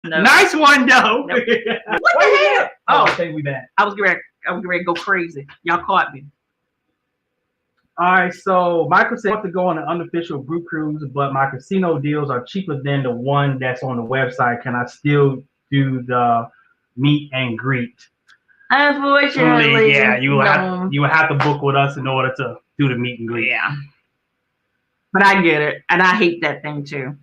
No. Nice one though. No. What the hell? Oh, I think we bad. I was ready to go crazy. Y'all caught me. All right, so Michael said I want to go on an unofficial group cruise, but my casino deals are cheaper than the one that's on the website. Can I still do the meet and greet? Unfortunately, yeah, you will have to book with us in order to do the meet and greet. Yeah, but I get it, and I hate that thing too.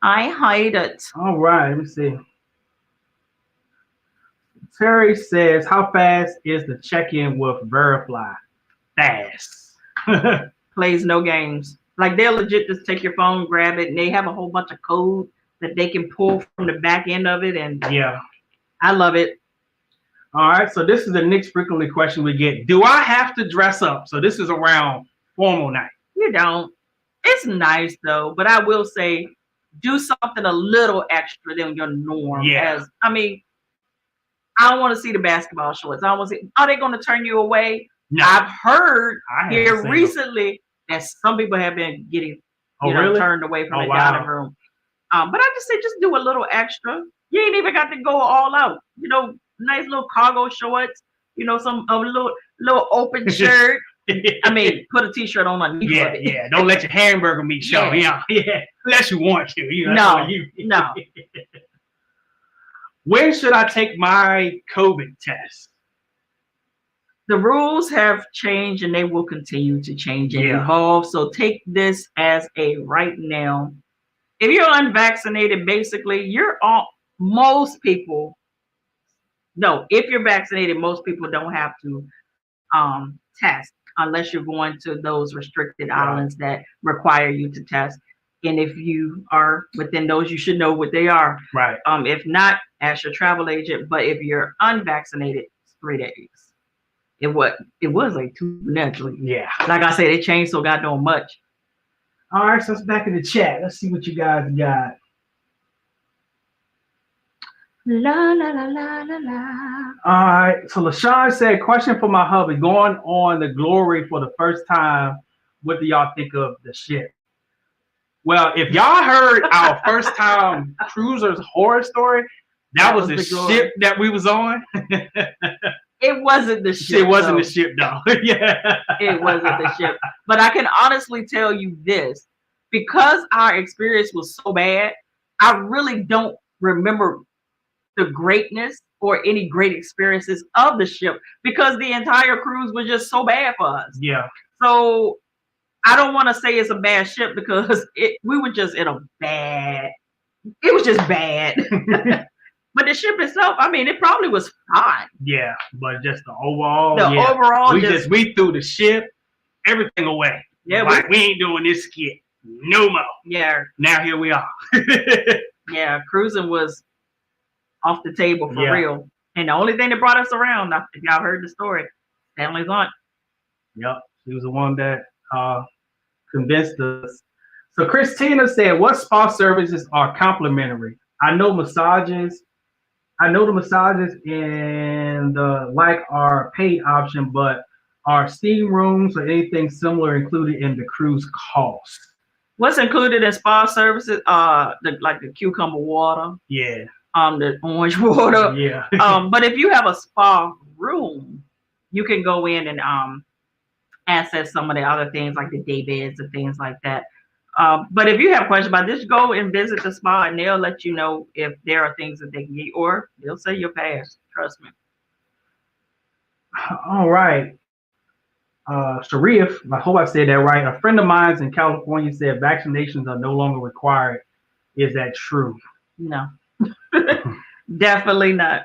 I hate it. All right, let me see. Terry says, how fast is the check-in with Verifly? Fast. Plays no games. Like they'll legit just take your phone, grab it, and they have a whole bunch of code that they can pull from the back end of it. And I love it. All right, so this is the next frequently question we get. Do I have to dress up? So this is around formal night. You don't. It's nice though, but I will say do something a little extra than your norm. Yeah. I mean, I don't want to see the basketball shorts. I don't want to see. Are they going to turn you away? No. I've heard here recently that some people have been getting turned away from the dining room. But I just say just do a little extra. You ain't even got to go all out. Nice little cargo shorts. Some little open shirt. I mean, put a t-shirt on underneath of it. Yeah. Don't let your hamburger meat show. Yeah. Unless you want to. No. When should I take my COVID test? The rules have changed and they will continue to change and evolve. So take this as a right now. If you're unvaccinated, basically, most people No, if you're vaccinated, most people don't have to test unless you're going to those restricted islands that require you to test. And if you are within those, you should know what they are. Right. If not, ask your travel agent. But if you're unvaccinated, it's 3 days. It was like 2 naturally. Yeah. Like I said, it changed so goddamn much. All right, so it's back in the chat. Let's see what you guys got. La la la la la la. All right, so LaShawn said, question for my hubby, going on the Glory for the first time, what do y'all think of the ship? Well, if y'all heard our first time cruisers horror story, that was the ship that we was on. It wasn't the ship. It wasn't the ship, though. Yeah. It wasn't the ship. But I can honestly tell you this, because our experience was so bad, I really don't remember the greatness or any great experiences of the ship because the entire cruise was just so bad for us. Yeah. So I don't want to say it's a bad ship because we were just in a bad, it was just bad. But the ship itself, I mean, it probably was fine. Yeah, but just the overall. We threw the ship, everything away. Yeah, like we ain't doing this skit no more. Yeah. Now here we are. Yeah, cruising was off the table for real. And the only thing that brought us around, if y'all heard the story, Stanley's aunt. Yep, she was the one that convinced us. So Christina said, what spa services are complimentary? I know the massages and are paid option, but are steam rooms or anything similar included in the cruise cost? What's included in spa services? The cucumber water. Yeah. The orange water. Yeah. But if you have a spa room, you can go in and access some of the other things like the day beds and things like that. But if you have questions about this, go and visit the spa and they'll let you know if there are things that they can get, or they'll say you'll pass. Trust me. All right. Sharif, I hope I said that right. A friend of mine in California said vaccinations are no longer required. Is that true? No. Definitely not.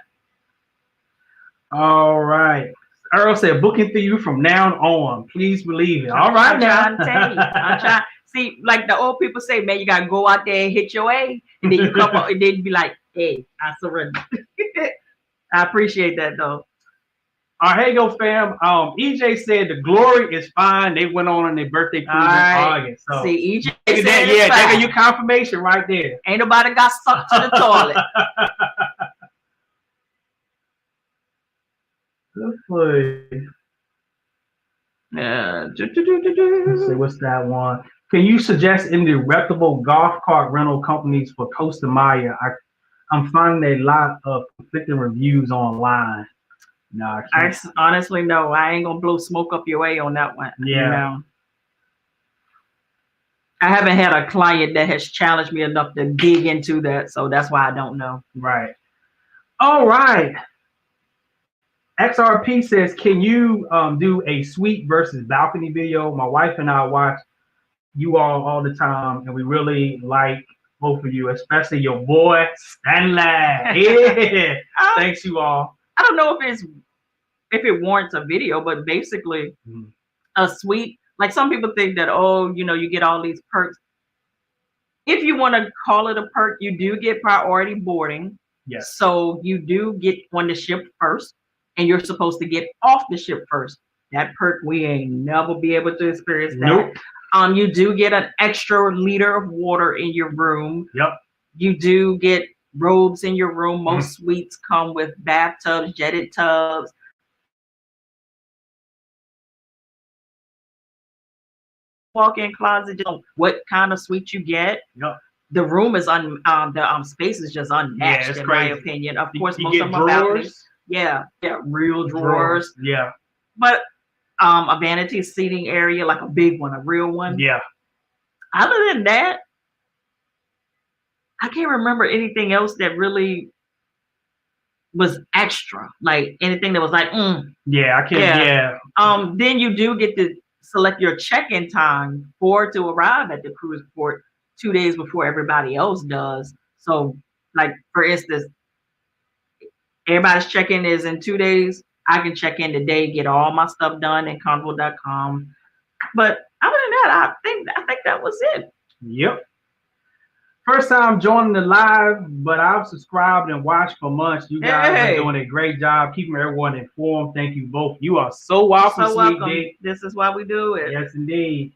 All right. Earl said, booking for you from now on. Please believe it. All right, I'm trying. See, like the old people say, man, you gotta go out there and hit your A, and then you come up and then be like, hey, I surrender. I appreciate that though. All right, hey, go fam. EJ said the Glory is fine. They went on their birthday cruise in August. So see, EJ said that, they got your confirmation right there. Ain't nobody got sucked to the toilet. Let's see, what's that one? Can you suggest any reputable golf cart rental companies for Costa Maya? I'm finding a lot of conflicting reviews online. No, honestly, no. I ain't gonna blow smoke up your way on that one. Yeah. You know? I haven't had a client that has challenged me enough to dig into that, so that's why I don't know. Right. All right. XRP says, can you do a suite versus balcony video? My wife and I watch you all the time, and we really like both of you, especially your boy Stanley. Yeah. Thanks you all. I don't know if it warrants a video, but basically a suite. Like some people think that, you get all these perks. If you want to call it a perk, you do get priority boarding. Yes. So you do get on the ship first, and you're supposed to get off the ship first. That perk, we ain't never be able to experience that. Nope. You do get an extra liter of water in your room. Yep. You do get robes in your room. Most suites come with bathtubs, jetted tubs. Walk-in closet, you know what kind of suite you get. Yep. The room is the space is just unmatched in my opinion. Of course, most of them are balconies. Yeah, real drawers. Yeah. But a vanity seating area, like a big one, a real one. Yeah. Other than that, I can't remember anything else that really was extra. Like anything that was like, Yeah, I can't. Yeah. Then you do get to select your check-in time to arrive at the cruise port 2 days before everybody else does. So, like for instance, Everybody's check-in is in 2 days. I can check in today, get all my stuff done in Carnival.com. But other than that, I think that was it. Yep. First time joining the live, but I've subscribed and watched for months. You guys are doing a great job keeping everyone informed. Thank you both. You are so welcome, sweet Dick. This is why we do it. Yes, indeed.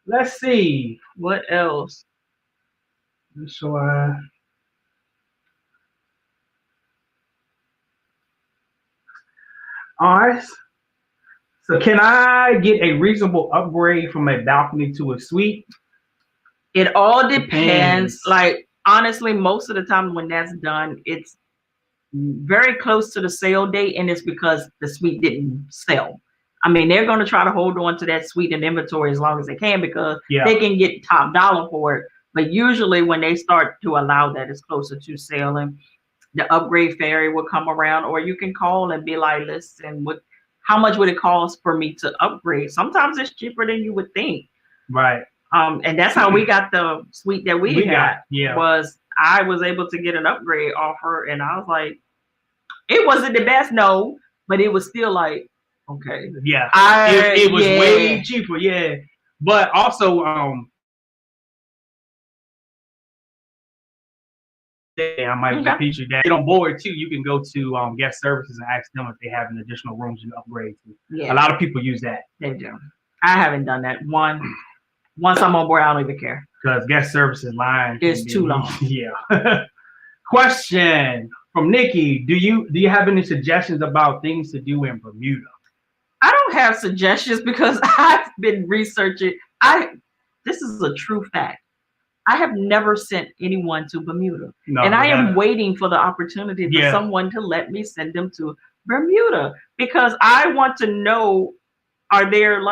Let's see. What else? So, all right. So can I get a reasonable upgrade from a balcony to a suite? It all depends. Like, honestly, most of the time when that's done, it's very close to the sale date, and it's because the suite didn't sell. I mean, they're going to try to hold on to that suite in inventory as long as they can because they can get top dollar for it. But usually when they start to allow that, it's closer to selling. The upgrade fairy will come around, or you can call and be like, listen, how much would it cost for me to upgrade? Sometimes it's cheaper than you would think. Right. And that's how we got the suite that we got. Yeah. Was I was able to get an upgrade offer, and I was like, it wasn't the best, no, but it was still like, okay. Yeah. It was way cheaper, yeah. But also, I might repeat you that. Get on board too. You can go to guest services and ask them if they have an additional rooms you can upgrade to. Yeah. A lot of people use that. They do. I haven't done that. Once I'm on board, I don't even care. Because guest services line is too long. Yeah. Question from Nikki: Do you have any suggestions about things to do in Bermuda? I don't have suggestions because I've been researching. This is a true fact. I have never sent anyone to Bermuda, and I am waiting for the opportunity for someone to let me send them to Bermuda because I want to know: are there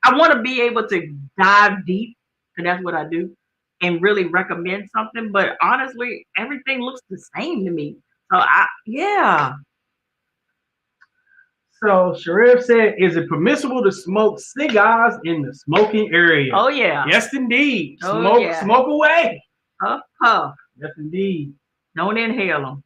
I want to be able to dive deep, and that's what I do, and really recommend something. But honestly, everything looks the same to me. So So Sharif said, "Is it permissible to smoke cigars in the smoking area?" Oh yeah. Yes, indeed. Smoke away. Yes, indeed. Don't inhale them.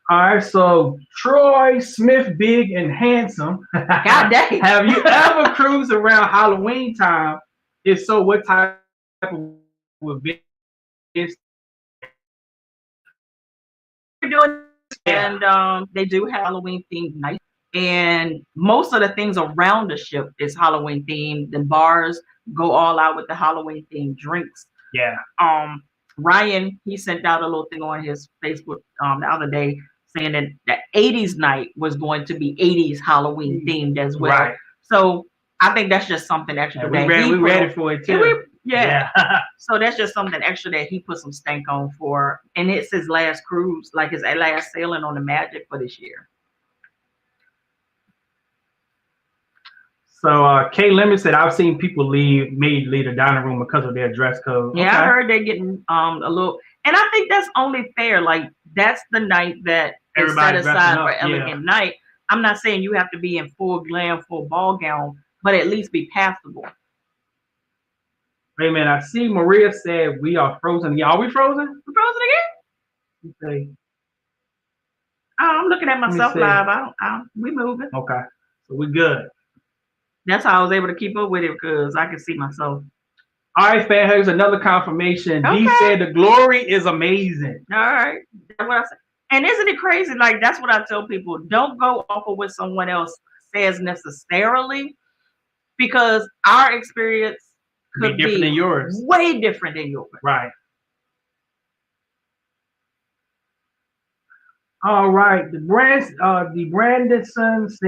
All right, so Troy Smith, big and handsome. God dang. Have you ever cruised around Halloween time? If so, what type of event? We're doing, and they do have Halloween themed night, and most of the things around the ship is Halloween themed. The bars go all out with the Halloween themed drinks. Yeah. Ryan, he sent out a little thing on his Facebook the other day, saying that the 80s night was going to be 80s Halloween themed as well. Right. So I think that's just something extra. Yeah, we ready for it too. So that's just something extra that he put some stank on for. And it's his last cruise, like his last sailing on the Magic for this year. So Kay Lemon said, I've seen people leave the dining room because of their dress code. Yeah, okay. I heard they're getting a little, and I think that's only fair. Like, that's the night that is set aside for elegant night. I'm not saying you have to be in full glam, full ball gown, but at least be passable. Hey man, I see Maria said we are frozen. Are we frozen? We're frozen again? Okay. I'm looking at myself live. We moving. Okay. So we good. That's how I was able to keep up with it because I could see myself. All right, fam, here's another confirmation. Okay. He said the glory is amazing. All right. That's what I said. And isn't it crazy? Like, that's what I tell people. Don't go off of what someone else says necessarily, because our experience could be different than yours. Way different than yours. Right. All right. The Brandon says,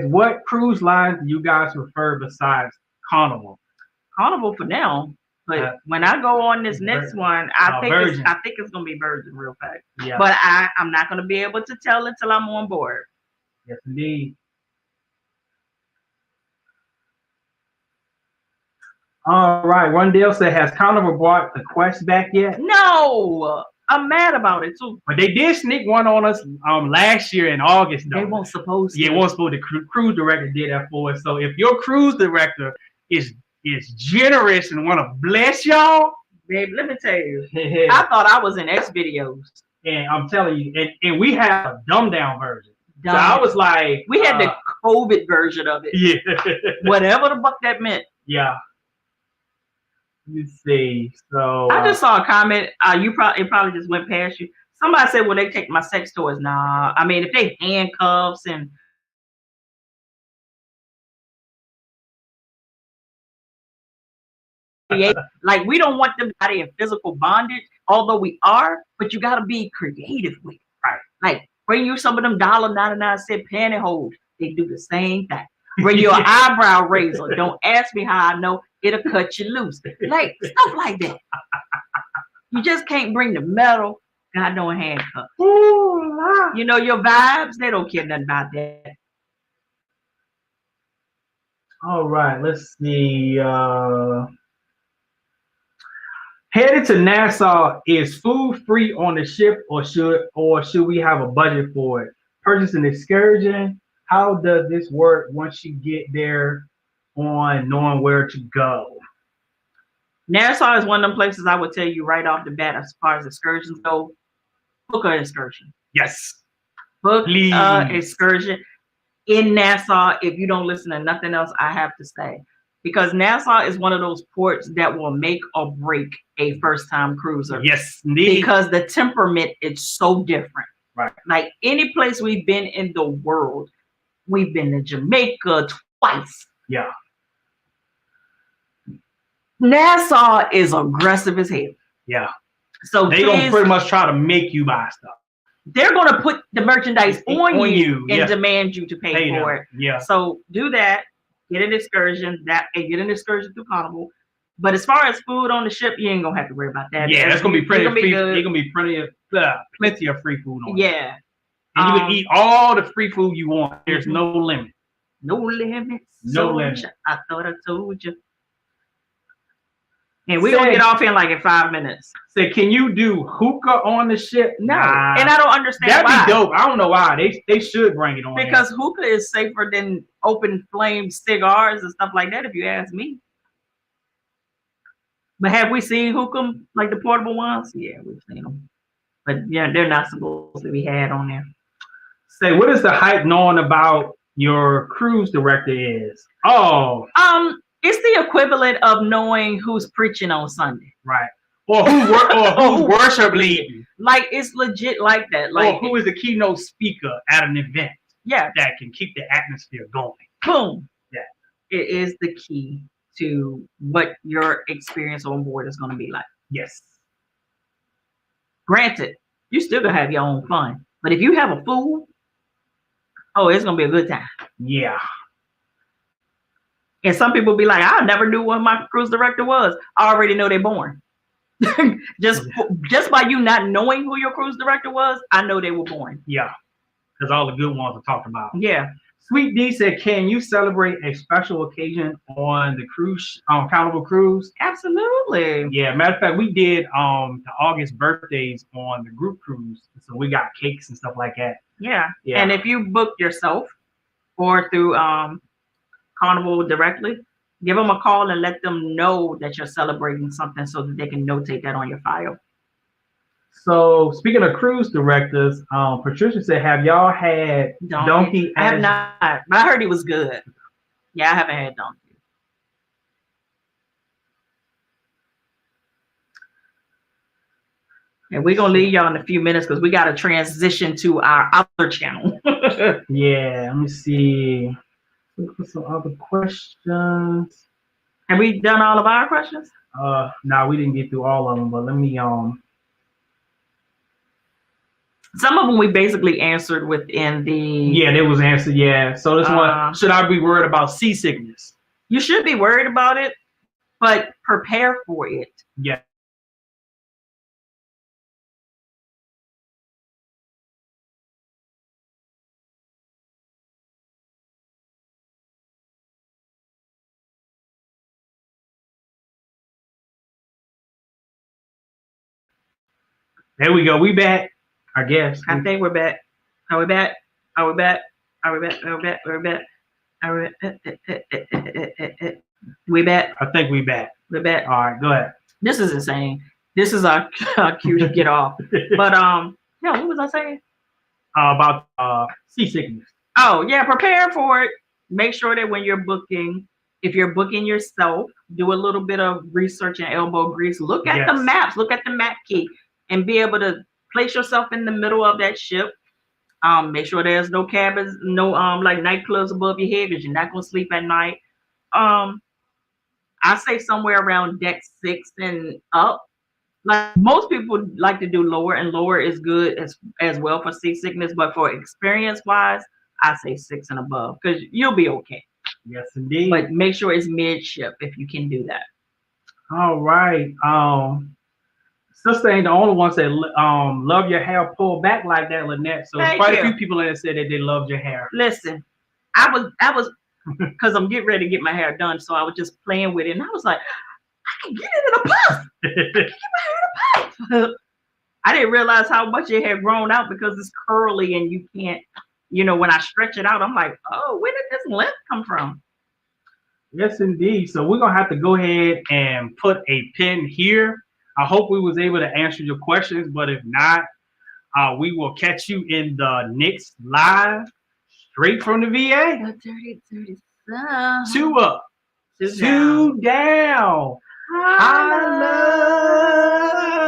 what cruise lines do you guys prefer besides Carnival? Carnival for now. But when I go on this next one, I think it's gonna be Virgin real fast. Yeah. But I'm not gonna be able to tell until I'm on board. Yes, indeed. All right. Rondell said, has Carnival brought the Quest back yet? No. I'm mad about it too. But they did sneak one on us last year in August. Though. They weren't supposed to. Yeah, weren't supposed to. Cruise director did that for us. So if your cruise director is generous and want to bless y'all, Babe, let me tell you, I thought I was in X videos. And I'm telling you, and we have a dumbed down version. So I was like, we had the COVID version of it. Yeah. Whatever the fuck that meant. Yeah. Let me see. So I just saw a comment. It probably just went past you. Somebody said, "Well, they take my sex toys." Nah, I mean, if they handcuffs and like, we don't want them body in physical bondage, although we are. But you got to be creative with it, right? Like, bring you some of them $1.99 pantyhose. They do the same thing. Bring your eyebrow razor. Don't ask me how I know. It'll cut you loose. Like, stuff like that. You just can't bring the metal. God don't handcuff. Ooh, you know your vibes. They don't care nothing about that. All right, let's see. Headed to Nassau, is food free on the ship, or should we have a budget for it? Purchase an excursion. How does this work once you get there on knowing where to go? Nassau is one of them places I would tell you right off the bat, as far as excursions go, book an excursion. Yes. Book an excursion in Nassau if you don't listen to nothing else I have to say. Because Nassau is one of those ports that will make or break a first-time cruiser. Yes, indeed. Because the temperament is so different. Right. Like any place we've been in the world, we've been to Jamaica twice. Yeah. Nassau is aggressive as hell. Yeah. So they're gonna pretty much try to make you buy stuff. They're gonna put the merchandise on you and yeah. demand you to pay for it. Yeah. So do that. Get an excursion through Carnival. But as far as food on the ship, you ain't gonna have to worry about that. Yeah, that's gonna be plenty of free. There's gonna be plenty of free food on. Yeah. And you can eat all the free food you want. There's no limit. No limits. No limit. I thought I told you. And we're gonna get off in like in 5 minutes. Say, can you do hookah on the ship? No. And I don't understand why. That'd be dope. I don't know why. They should bring it on. Because hookah is safer than open flame cigars and stuff like that, if you ask me. But have we seen hookah, like the portable ones? Yeah, we've seen them. But yeah, they're not supposed to be had on there. Say, what is the hype knowing about your cruise director is? Oh. It's the equivalent of knowing who's preaching on Sunday. Right. Or who's worship leading. Like, it's legit like that. Like, or who is the keynote speaker at an event. Yeah. That can keep the atmosphere going. Boom. Yeah. It is the key to what your experience on board is going to be like. Yes. Granted, you still going to have your own fun. But if you have a fool, oh, it's going to be a good time. Yeah. And some people be like, I never knew what my cruise director was. I already know they're born. just by you not knowing who your cruise director was, I know they were born. Yeah, because all the good ones are talked about. Yeah. Sweet D said, can you celebrate a special occasion on the cruise, on Carnival Cruise? Absolutely. Yeah, matter of fact, we did the August birthdays on the group cruise. So we got cakes and stuff like that. Yeah. And if you book yourself or through Carnival directly, give them a call and let them know that you're celebrating something so that they can notate that on your file. So speaking of cruise directors, Patricia said, have y'all had Donkey? I have not, but I heard he was good. Yeah, I haven't had Donkey. And we're going to leave y'all in a few minutes because we got to transition to our other channel. Yeah, let me see. Look for some other questions. Have we done all of our questions? No, we didn't get through all of them, but let me some of them we basically answered within the. Yeah, there was answered. Yeah. So this one, should I be worried about seasickness? You should be worried about it, but prepare for it. Yeah. There we go. We back, I guess. I think we're back. Are we back? Are we back? Are we back? Are we back? Are we back? Are we back? We back? I think we back. We're back. All right, go ahead. This is insane. This is a cue to get off. But yeah, what was I saying? About seasickness. Oh yeah, prepare for it. Make sure that when you're booking, if you're booking yourself, do a little bit of research and elbow grease. Look at the maps, look at the map key, and be able to place yourself in the middle of that ship. Make sure there's no cabins, no like nightclubs above your head because you're not gonna sleep at night. I say somewhere around deck 6 and up. Like most people like to do lower, and lower is good as well for seasickness, but for experience wise, I say 6 and above because you'll be okay. Yes, indeed. But make sure it's midship if you can do that. All right. Sister ain't the only one that love your hair pulled back like that, Lynette. So quite a few people that said that they loved your hair. Listen, I was because I'm getting ready to get my hair done, so I was just playing with it, and I was like, I can get it in a puff. I can get my hair in a puff. I didn't realize how much it had grown out because it's curly and you can't, when I stretch it out, I'm like, oh, where did this length come from? Yes, indeed. So we're gonna have to go ahead and put a pin here. I hope we was able to answer your questions, but if not, we will catch you in the next live, straight from the VA. 2 up, 2 down. Hi.